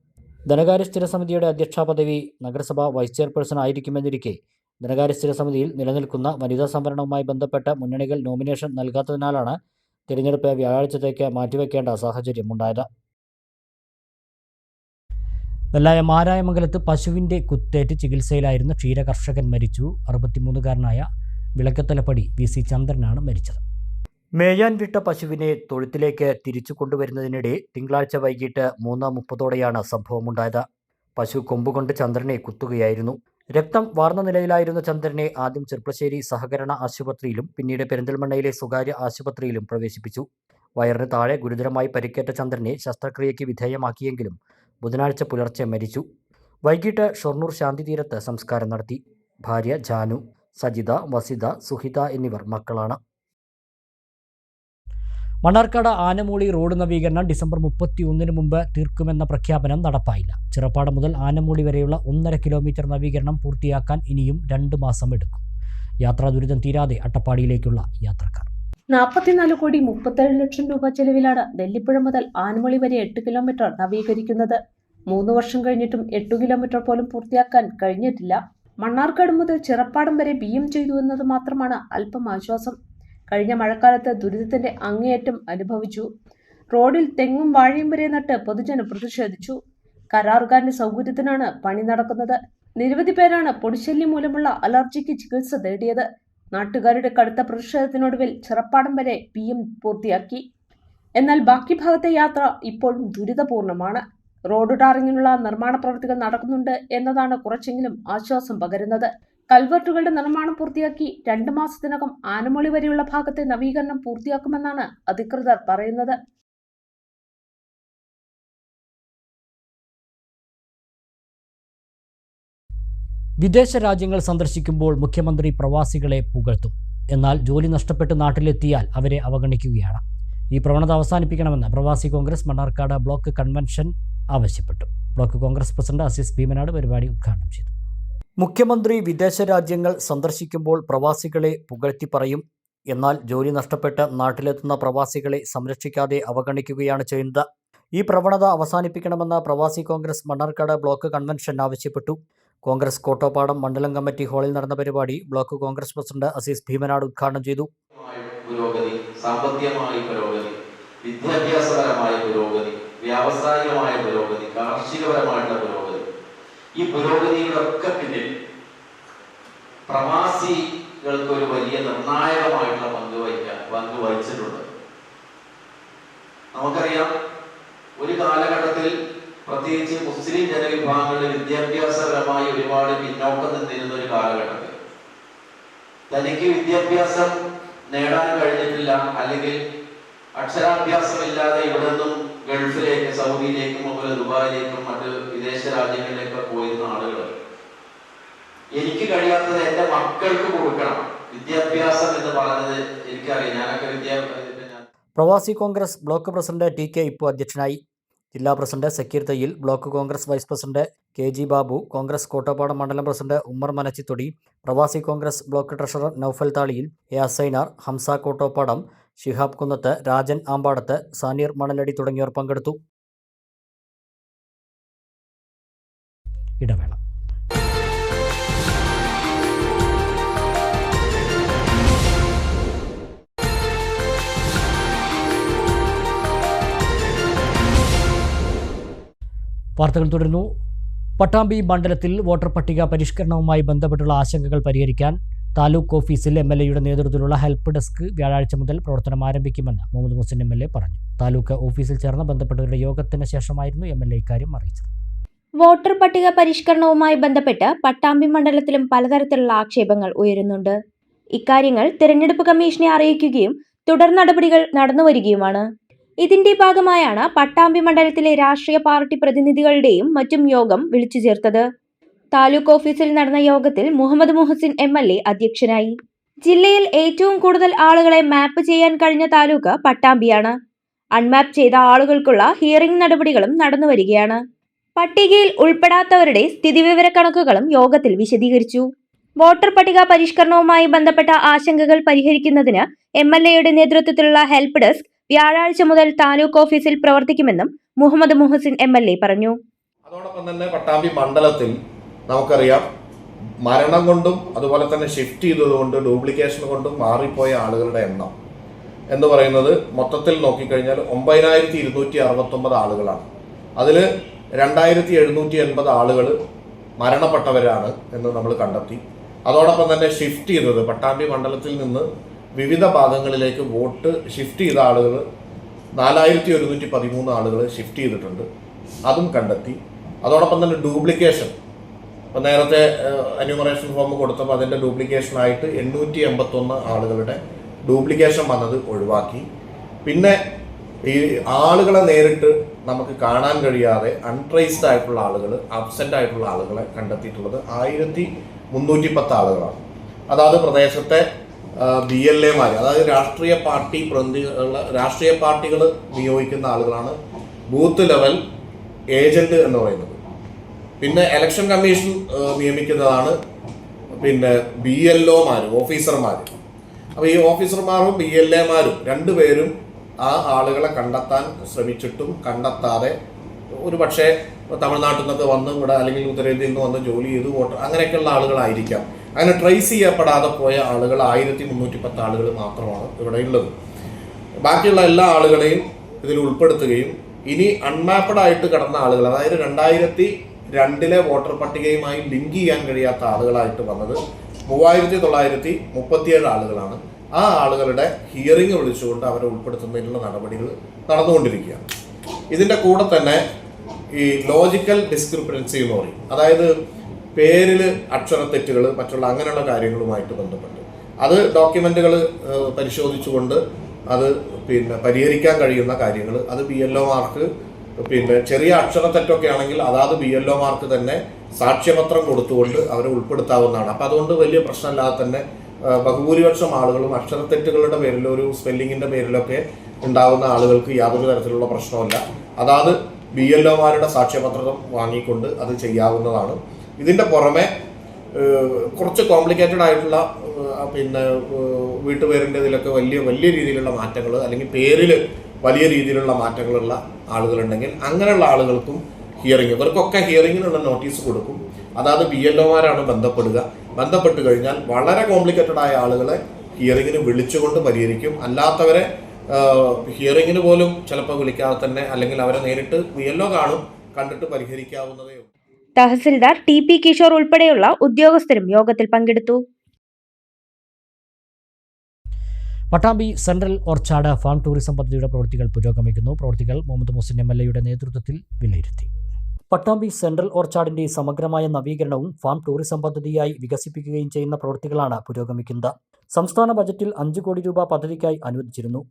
ധനകാര്യ സ്ഥിരസമിതിയുടെ അധ്യക്ഷ പദവി നഗരസഭാ വൈസ് ചെയർപേഴ്സൺ ആയിരിക്കുമെന്നിരിക്കെ ധനകാര്യ സ്ഥിരസമിതിയിൽ നിലനിൽക്കുന്ന വനിതാ സംവരണവുമായി ബന്ധപ്പെട്ട മുന്നണികൾ നോമിനേഷൻ നൽകാത്തതിനാലാണ് തിരഞ്ഞെടുപ്പ് വ്യാഴാഴ്ചത്തേക്ക് മാറ്റിവെക്കേണ്ട സാഹചര്യമുണ്ടായത്. നെല്ലായ മാരായമംഗലത്ത് പശുവിൻ്റെ കുത്തേറ്റ് ചികിത്സയിലായിരുന്ന ക്ഷീരകർഷകൻ മരിച്ചു. 63-കാരനായ വിളക്കത്തലപ്പടി VC ചന്ദ്രനാണ് മരിച്ചത്. മേയാൻ വിട്ട പശുവിനെ തൊഴുത്തിലേക്ക് തിരിച്ചു കൊണ്ടുവരുന്നതിനിടെ തിങ്കളാഴ്ച വൈകിട്ട് 3:30ഓടെയാണ് സംഭവമുണ്ടായത്. പശു കൊമ്പുകൊണ്ട് ചന്ദ്രനെ കുത്തുകയായിരുന്നു. രക്തം വാർന്ന നിലയിലായിരുന്ന ചന്ദ്രനെ ആദ്യം ചെർപ്പശ്ശേരി സഹകരണ ആശുപത്രിയിലും പിന്നീട് പെരിന്തൽമണ്ണയിലെ സ്വകാര്യ ആശുപത്രിയിലും പ്രവേശിപ്പിച്ചു. വയറിന് താഴെ ഗുരുതരമായി പരിക്കേറ്റ ചന്ദ്രനെ ശസ്ത്രക്രിയയ്ക്ക് വിധേയമാക്കിയെങ്കിലും ബുധനാഴ്ച പുലർച്ചെ മരിച്ചു. വൈകിട്ട് ഷൊർണൂർ ശാന്തിതീരത്ത് സംസ്കാരം നടത്തി. ഭാര്യ ജാനു, സജിത, വസിത, സുഹിത എന്നിവർ മക്കളാണ്. മണ്ണാർക്കാട് ആനമൂളി റോഡ് നവീകരണം ഡിസംബർ 31 മുമ്പ് തീർക്കുമെന്ന പ്രഖ്യാപനം നടപ്പായില്ല. ചിറപ്പാട് മുതൽ ആനമൂളി വരെയുള്ള 1.5 കിലോമീറ്റർ നവീകരണം പൂർത്തിയാക്കാൻ ഇനിയും 2 മാസം എടുക്കും. യാത്രാ ദുരിതം തീരാതെ അട്ടപ്പാടിയിലേക്കുള്ള യാത്രക്കാർ. 44,37,00,000 രൂപ ചെലവിലാണ് നെല്ലിപ്പുഴ മുതൽ ആനമൂളി വരെ 8 കിലോമീറ്റർ നവീകരിക്കുന്നത്. 3 വർഷം കഴിഞ്ഞിട്ടും 8 കിലോമീറ്റർ പോലും പൂർത്തിയാക്കാൻ കഴിഞ്ഞിട്ടില്ല. മണ്ണാർക്കാട് മുതൽ ചിറപ്പാടം വരെ BM ചെയ്തു എന്നത് മാത്രമാണ് അല്പം ആശ്വാസം. കഴിഞ്ഞ മഴക്കാലത്ത് ദുരിതത്തിന്റെ അങ്ങേയറ്റം അനുഭവിച്ചു. റോഡിൽ തെങ്ങും വാഴയും വരെ നട്ട് പൊതുജനം പ്രതിഷേധിച്ചു. കരാറുകാരന്റെ സൗകര്യത്തിനാണ് പണി നടക്കുന്നത്. നിരവധി പേരാണ് പൊടിശല്യം മൂലമുള്ള അലർജിക്ക് ചികിത്സ തേടിയത്. നാട്ടുകാരുടെ കടുത്ത പ്രതിഷേധത്തിനൊടുവിൽ ചിറപ്പാടം വരെ BM പൂർത്തിയാക്കി. എന്നാൽ ബാക്കി ഭാഗത്തെ യാത്ര ഇപ്പോഴും ദുരിതപൂർണമാണ്. റോഡ് ടാറിങ്ങിനുള്ള നിർമ്മാണ പ്രവൃത്തികൾ നടക്കുന്നുണ്ട് എന്നതാണ് കുറച്ചെങ്കിലും ആശ്വാസം പകരുന്നത്. കൽവർട്ടുകളുടെ നിർമ്മാണം പൂർത്തിയാക്കി 2 മാസത്തിനകം ആനമൂളി വരെയുള്ള ഭാഗത്തെ നവീകരണം പൂർത്തിയാക്കുമെന്നാണ് അധികൃതർ പറയുന്നത്. വിദേശ രാജ്യങ്ങൾ സന്ദർശിക്കുമ്പോൾ മുഖ്യമന്ത്രി പ്രവാസികളെ പുകഴ്ത്തും. എന്നാൽ ജോലി നഷ്ടപ്പെട്ട് നാട്ടിലെത്തിയാൽ അവരെ അവഗണിക്കുകയാണ്. ഈ പ്രവണത അവസാനിപ്പിക്കണമെന്ന് പ്രവാസി കോൺഗ്രസ് മണ്ണാർക്കാട് ബ്ലോക്ക് കൺവെൻഷൻ ആവശ്യപ്പെട്ടു. ബ്ലോക്ക് കോൺഗ്രസ് പ്രസിഡന്റ് അസീസ് ഭീമനാട് പരിപാടി ഉദ്ഘാടനം ചെയ്തു. മുഖ്യമന്ത്രി വിദേശ രാജ്യങ്ങൾ സന്ദർശിക്കുമ്പോൾ പ്രവാസികളെ പുകഴ്ത്തി പറയും. എന്നാൽ ജോലി നഷ്ടപ്പെട്ട് നാട്ടിലെത്തുന്ന പ്രവാസികളെ സംരക്ഷിക്കാതെ അവഗണിക്കുകയാണ് ചെയ്യുന്നത്. ഈ പ്രവണത അവസാനിപ്പിക്കണമെന്ന് പ്രവാസി കോൺഗ്രസ് മണ്ണാർക്കാട് ബ്ലോക്ക് കൺവെൻഷൻ ആവശ്യപ്പെട്ടു. കോൺഗ്രസ് കോട്ടോപ്പാടം മണ്ഡലം കമ്മിറ്റി ഹാളിൽ നടന്ന പരിപാടി ബ്ലോക്ക് കോൺഗ്രസ് പ്രസിഡന്റ് അസീസ് ഭീമനാട് ഉദ്ഘാടനം ചെയ്തു. പുരോഗതി, സാമ്പത്തികമായ പുരോഗതി, വിദ്യാഭ്യാസപരമായ പുരോഗതി, വ്യാവസായികമായ പുരോഗതി, കാർഷികപരമായിട്ടുള്ള പുരോഗതി, ഈ പുരോഗതികളൊക്കെ പിന്നിൽ പ്രവാസികൾക്ക് ഒരു വലിയ നിർണായകമായിട്ടുള്ള പങ്ക് വഹിച്ചിട്ടുണ്ട്. നമുക്കറിയാം, ഒരു കാലഘട്ടത്തിൽ പ്രത്യേകിച്ച് മുസ്ലിം ജനവിഭാഗങ്ങളുടെ വിദ്യാഭ്യാസപരമായി ഒരുപാട് പിന്നോക്കം നിന്നിരുന്ന ഒരു കാലഘട്ടത്തിൽ തനിക്ക് വിദ്യാഭ്യാസം നേടാൻ കഴിഞ്ഞിട്ടില്ല, അല്ലെങ്കിൽ അക്ഷരാഭ്യാസമില്ലാതെ ഇവിടെ നിന്നും ഗൾഫിലേക്ക്, സൗദിയിലേക്കും അതുപോലെ ദുബായിലേക്കും മറ്റ് വിദേശ രാജ്യങ്ങളിലേക്കൊക്കെ പോയിരുന്ന ആളുകൾ എനിക്ക് കഴിയാത്തത് എൻ്റെ മക്കൾക്ക് കൊടുക്കണം വിദ്യാഭ്യാസം എന്ന് പറഞ്ഞത് എനിക്കറിയാം. ഞാനൊക്കെ പ്രവാസി Congress block president TK Ippu അധ്യക്ഷനായി. ജില്ലാ president Zakir Thayyil, block Congress vice president KG Babu, Congress Kottappadam മണ്ഡലം പ്രസിഡന്റ് ഉമ്മർ മനച്ചിത്തൊടി, പ്രവാസി കോൺഗ്രസ് ബ്ലോക്ക് ട്രഷറർ നൌഫൽ താളിയിൽ, അസൈനാർ, ഹംസ കോട്ടോപ്പാടം, ഷിഹാബ് കുന്നത്ത്, രാജൻ ആമ്പാടത്ത്, സാനീർ മണലടി തുടങ്ങിയവർ പങ്കെടുത്തു. ഇടവേള. വാർത്തകൾ തുടരുന്നു. പട്ടാമ്പി മണ്ഡലത്തിൽ വോട്ടർ പട്ടിക പരിഷ്കരണവുമായി ബന്ധപ്പെട്ടുള്ള ആശങ്കകൾ പരിഹരിക്കാൻ താലൂക്ക് ഓഫീസിൽ MLAയുടെ നേതൃത്വത്തിലുള്ള ഹെൽപ്പ് ഡെസ്ക് വ്യാഴാഴ്ച മുതൽ പ്രവർത്തനം ആരംഭിക്കുമെന്ന് മുഹമ്മദ് മുഹസിൻ MLA പറഞ്ഞു. താലൂക്ക് ഓഫീസിൽ ചേർന്ന ബന്ധപ്പെട്ടവരുടെ യോഗത്തിന് ശേഷമായിരുന്നു MLA ഇക്കാര്യം അറിയിച്ചത്. വോട്ടർ പട്ടിക പരിഷ്കരണവുമായി ബന്ധപ്പെട്ട് പട്ടാമ്പി മണ്ഡലത്തിലും പലതരത്തിലുള്ള ആക്ഷേപങ്ങൾ ഉയരുന്നുണ്ട്. ഇക്കാര്യങ്ങൾ തിരഞ്ഞെടുപ്പ് കമ്മീഷനെ അറിയിക്കുകയും തുടർ നടപടികൾ നടന്നുവരികയുമാണ്. ഇതിന്റെ ഭാഗമായാണ് പട്ടാമ്പി മണ്ഡലത്തിലെ രാഷ്ട്രീയ പാർട്ടി പ്രതിനിധികളുടെയും മറ്റും യോഗം വിളിച്ചു ചേർത്തത്. താലൂക്ക് ഓഫീസിൽ നടന്ന യോഗത്തിൽ മുഹമ്മദ് മുഹസിൻ MLA അധ്യക്ഷനായി. ജില്ലയിൽ ഏറ്റവും കൂടുതൽ ആളുകളെ മാപ്പ് ചെയ്യാൻ കഴിഞ്ഞ താലൂക്ക് പട്ടാമ്പിയാണ്. അൺമാപ്പ് ചെയ്ത ആളുകൾക്കുള്ള ഹിയറിംഗ് നടപടികളും നടന്നുവരികയാണ്. പട്ടികയിൽ ഉൾപ്പെടാത്തവരുടെ സ്ഥിതിവിവരക്കണക്കുകളും യോഗത്തിൽ വിശദീകരിച്ചു. വോട്ടർ പട്ടിക പരിഷ്കരണവുമായി ബന്ധപ്പെട്ട ആശങ്കകൾ പരിഹരിക്കുന്നതിന് MLAയുടെ നേതൃത്വത്തിലുള്ള ഹെൽപ്പ് ഡെസ്ക് വ്യാഴാഴ്ച മുതൽ താലൂക്ക് ഓഫീസിൽ പ്രവർത്തിക്കുമെന്നും മുഹമ്മദ് മുഹസിൻ MLA പറഞ്ഞു. അതോടൊപ്പം തന്നെ പട്ടാമ്പി മണ്ഡലത്തിൽ നമുക്കറിയാം, മരണം കൊണ്ടും അതുപോലെ തന്നെ ഷിഫ്റ്റ് ചെയ്തതുകൊണ്ട് ഡ്യൂപ്ലിക്കേഷൻ കൊണ്ടും മാറിപ്പോയ ആളുകളുടെ എണ്ണം എന്ന് പറയുന്നത് മൊത്തത്തിൽ നോക്കിക്കഴിഞ്ഞാൽ 9269 ആളുകളാണ്. അതിൽ 2780 ആളുകൾ മരണപ്പെട്ടവരാണ് എന്ന് നമ്മൾ കണ്ടെത്തി. അതോടൊപ്പം തന്നെ ഷിഫ്റ്റ് ചെയ്തത് പട്ടാമ്പി മണ്ഡലത്തിൽ നിന്ന് വിവിധ ഭാഗങ്ങളിലേക്ക് വോട്ട് ഷിഫ്റ്റ് ചെയ്ത ആളുകൾ 4113 ആളുകൾ ഷിഫ്റ്റ് ചെയ്തിട്ടുണ്ട്, അതും കണ്ടെത്തി. അതോടൊപ്പം തന്നെ ഡ്യൂപ്ലിക്കേഷൻ, ഇപ്പോൾ നേരത്തെ എന്യൂമറേഷൻ ഫോം കൊടുത്തപ്പോൾ അതിൻ്റെ ഡ്യൂപ്ലിക്കേഷനായിട്ട് 881 ആളുകളുടെ ഡ്യൂപ്ലിക്കേഷൻ വന്നത് ഒഴിവാക്കി. പിന്നെ ഈ ആളുകളെ നേരിട്ട് നമുക്ക് കാണാൻ കഴിയാതെ അൺട്രേസ്ഡ് ആയിട്ടുള്ള ആളുകൾ, അബ്സെൻ്റ് ആയിട്ടുള്ള ആളുകളെ കണ്ടെത്തിയിട്ടുള്ളത് 1310 ആളുകളാണ്. അതായത് പ്രദേശത്തെ BLAമാർ, അതായത് രാഷ്ട്രീയ പാർട്ടികൾ നിയോഗിക്കുന്ന ആളുകളാണ് ബൂത്ത് ലെവൽ ഏജന്റ് എന്ന് പറയുന്നത്. പിന്നെ ഇലക്ഷൻ കമ്മീഷൻ നിയമിക്കുന്നതാണ് പിന്നെ BLOമാർ, ഓഫീസർമാർ. അപ്പോൾ ഈ ഓഫീസർമാരും BLAമാരും രണ്ടുപേരും ആ ആളുകളെ കണ്ടെത്താൻ ശ്രമിച്ചിട്ടും കണ്ടെത്താതെ, ഒരു പക്ഷേ തമിഴ്നാട്ടിൽ നിന്നൊക്കെ വന്ന് ഇവിടെ അല്ലെങ്കിൽ ഉത്തരേന്ത്യയിൽ നിന്ന് വന്ന് ജോലി ചെയ്ത് വോട്ട് അങ്ങനെയൊക്കെയുള്ള ആളുകളായിരിക്കാം. അങ്ങനെ ട്രേസ് ചെയ്യപ്പെടാതെ പോയ ആളുകൾ 1310 ആളുകൾ മാത്രമാണ് ഇവിടെ ഉള്ളത്. ബാക്കിയുള്ള എല്ലാ ആളുകളെയും ഇതിൽ ഉൾപ്പെടുത്തുകയും ഇനി അൺമാപ്പഡ് ആയിട്ട് കിടന്ന ആളുകൾ, അതായത് 2002 വോട്ടർ പട്ടികയുമായി ലിങ്ക് ചെയ്യാൻ കഴിയാത്ത ആളുകളായിട്ട് വന്നത് 3937 ആളുകളാണ്. ആ ആളുകളുടെ ഹിയറിംഗ് വിളിച്ചുകൊണ്ട് അവരെ ഉൾപ്പെടുത്തുന്നതിനുള്ള നടപടികൾ നടന്നുകൊണ്ടിരിക്കുകയാണ്. ഇതിൻ്റെ കൂടെ തന്നെ ഈ ലോജിക്കൽ ഡിസ്ക്രിപ്പൻസി എന്ന് പറയും, അതായത് പേരിൽ അക്ഷരത്തെറ്റുകൾ മറ്റുള്ള അങ്ങനെയുള്ള കാര്യങ്ങളുമായിട്ട് ബന്ധപ്പെട്ട് അത് ഡോക്യുമെന്റുകൾ പരിശോധിച്ചുകൊണ്ട് അത് പിന്നെ പരിഹരിക്കാൻ കഴിയുന്ന കാര്യങ്ങൾ, അത് BLOമാർക്ക് പിന്നെ ചെറിയ അക്ഷരത്തെറ്റൊക്കെ ആണെങ്കിൽ അതാത് BLOമാർക്ക് തന്നെ സാക്ഷ്യപത്രം കൊടുത്തുകൊണ്ട് അവരെ ഉൾപ്പെടുത്താവുന്നതാണ്. അപ്പം അതുകൊണ്ട് വലിയ പ്രശ്നമില്ലാതെ തന്നെ ബഹുഭൂരിപക്ഷം ആളുകളും അക്ഷരത്തെറ്റുകളുടെ പേരിലോ ഒരു സ്പെല്ലിങ്ങിൻ്റെ പേരിലൊക്കെ ഉണ്ടാകുന്ന ആളുകൾക്ക് യാതൊരു തരത്തിലുള്ള പ്രശ്നമില്ല. അതാത് BLOമാരുടെ സാക്ഷ്യപത്രം വാങ്ങിക്കൊണ്ട് അത് ചെയ്യാവുന്നതാണ്. ഇതിൻ്റെ പുറമെ കുറച്ച് കോംപ്ലിക്കേറ്റഡ് ആയിട്ടുള്ള പിന്നെ വീട്ടുപേരിൻ്റെ ഇതിലൊക്കെ വലിയ രീതിയിലുള്ള മാറ്റങ്ങൾ അല്ലെങ്കിൽ പേരിൽ വലിയ രീതിയിലുള്ള മാറ്റങ്ങളുള്ള ആളുകളുണ്ടെങ്കിൽ അങ്ങനെയുള്ള ആളുകൾക്കും ഹിയറിംഗ്, ഇവർക്കൊക്കെ ഹിയറിങ്ങിനുള്ള നോട്ടീസ് കൊടുക്കും. അതായത് BLOമാരാണ് ബന്ധപ്പെട്ട് കഴിഞ്ഞാൽ വളരെ കോംപ്ലിക്കേറ്റഡ് ആയ ആളുകളെ ഹിയറിങ്ങിന് വിളിച്ചുകൊണ്ട് പരിഹരിക്കും. അല്ലാത്തവരെ ഹിയറിങ്ങിന് പോലും ചിലപ്പോൾ വിളിക്കാതെ തന്നെ അല്ലെങ്കിൽ അവരെ നേരിട്ട് BLO കാണും, കണ്ടിട്ട് പരിഹരിക്കാവുന്നതേ ഉള്ളൂ. തഹസിൽദാർ TP കിഷോർ ഉൾപ്പെടെയുള്ള ഉദ്യോഗസ്ഥരും യോഗത്തിൽ പങ്കെടുത്തു. Pattambi central orchard farm tourism പദ്ധതിയുടെ പ്രവൃത്തികൾ പുരോഗമിക്കുന്നു. പ്രവൃത്തികൾ മുഹമ്മദ് മുഹസിൻ MLAയുടെ നേതൃത്വത്തിൽ വിലയിരുത്തി. പട്ടാമ്പി സെൻട്രൽ ഓർച്ചാഡിന്റെ സമഗ്രമായ നവീകരണവും ഫാം ടൂറിസം പദ്ധതിയായി വികസിപ്പിക്കുകയും ചെയ്യുന്ന പ്രവൃത്തികളാണ് പുരോഗമിക്കുന്നത്. സംസ്ഥാന ബജറ്റിൽ 5 കോടി രൂപ പദ്ധതിക്കായി അനുവദിച്ചിരുന്നു.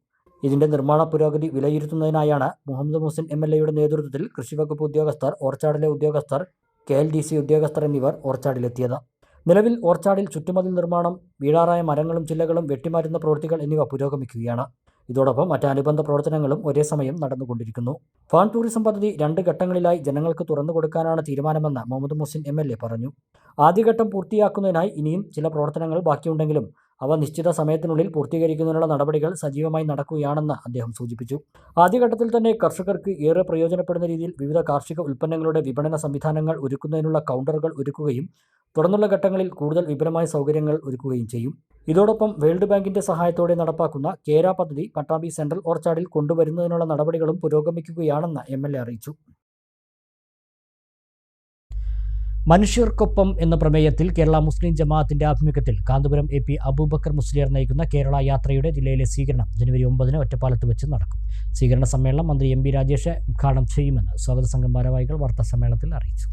ഇതിന്റെ നിർമ്മാണ പുരോഗതി വിലയിരുത്തുന്നതിനായാണ് മുഹമ്മദ് മുഹസിൻ MLAയുടെ നേതൃത്വത്തിൽ കൃഷിവകുപ്പ് ഉദ്യോഗസ്ഥർ, ഓർച്ചാഡിലെ ഉദ്യോഗസ്ഥർ, KLDC ഉദ്യോഗസ്ഥർ എന്നിവർ ഓർച്ചാഡിലെത്തിയത്. നിലവിൽ ഓർച്ചാഡിൽ ചുറ്റുമതിൽ നിർമ്മാണം, വീഴാറായ മരങ്ങളും ചില്ലകളും വെട്ടിമാറ്റുന്ന പ്രവൃത്തികൾ എന്നിവ പുരോഗമിക്കുകയാണ്. ഇതോടൊപ്പം മറ്റ് അനുബന്ധ പ്രവർത്തനങ്ങളും ഒരേ സമയം നടന്നുകൊണ്ടിരിക്കുന്നു. ഫാം ടൂറിസം പദ്ധതി 2 ഘട്ടങ്ങളിലായി ജനങ്ങൾക്ക് തുറന്നു കൊടുക്കാനാണ് തീരുമാനമെന്ന് മുഹമ്മദ് മുഹസിൻ MLA പറഞ്ഞു. ആദ്യഘട്ടം പൂർത്തിയാക്കുന്നതിനായി ഇനിയും ചില പ്രവർത്തനങ്ങൾ ബാക്കിയുണ്ടെങ്കിലും അവ നിശ്ചിത സമയത്തിനുള്ളിൽ പൂർത്തീകരിക്കുന്നതിനുള്ള നടപടികൾ സജീവമായി നടക്കുകയാണെന്ന് അദ്ദേഹം സൂചിപ്പിച്ചു. ആദ്യഘട്ടത്തിൽ തന്നെ കർഷകർക്ക് ഏറെ പ്രയോജനപ്പെടുന്ന രീതിയിൽ വിവിധ കാർഷിക ഉൽപ്പന്നങ്ങളുടെ വിപണന സംവിധാനങ്ങൾ ഒരുക്കുന്നതിനുള്ള കൗണ്ടറുകൾ ഒരുക്കുകയും തുടർന്നുള്ള ഘട്ടങ്ങളിൽ കൂടുതൽ വിപുലമായ സൗകര്യങ്ങൾ ഒരുക്കുകയും ചെയ്യും. ഇതോടൊപ്പം വേൾഡ് ബാങ്കിന്റെ സഹായത്തോടെ നടപ്പാക്കുന്ന കേര പദ്ധതി പട്ടാമ്പി സെൻട്രൽ ഓർച്ചാഡിൽ കൊണ്ടുവരുന്നതിനുള്ള നടപടികളും പുരോഗമിക്കുകയാണെന്ന് MLA അറിയിച്ചു. മനുഷ്യർക്കൊപ്പം എന്ന പ്രമേയത്തിൽ കേരള മുസ്ലിം ജമാഅത്തിന്റെ ആഭിമുഖ്യത്തിൽ കാന്തപുരം AP അബൂബക്കർ മുസ്ലിയാർ നയിക്കുന്ന കേരള യാത്രയുടെ ജില്ലയിലെ സ്വീകരണം ജനുവരി 9 ഒറ്റപ്പാലത്ത് വെച്ച് നടക്കും. സ്വീകരണ സമ്മേളനം മന്ത്രി MB രാജേഷ് ഉദ്ഘാടനം ചെയ്യുമെന്ന് സ്വാഗത സംഘം ഭാരവാഹികൾ വാർത്താസമ്മേളനത്തിൽ അറിയിച്ചു.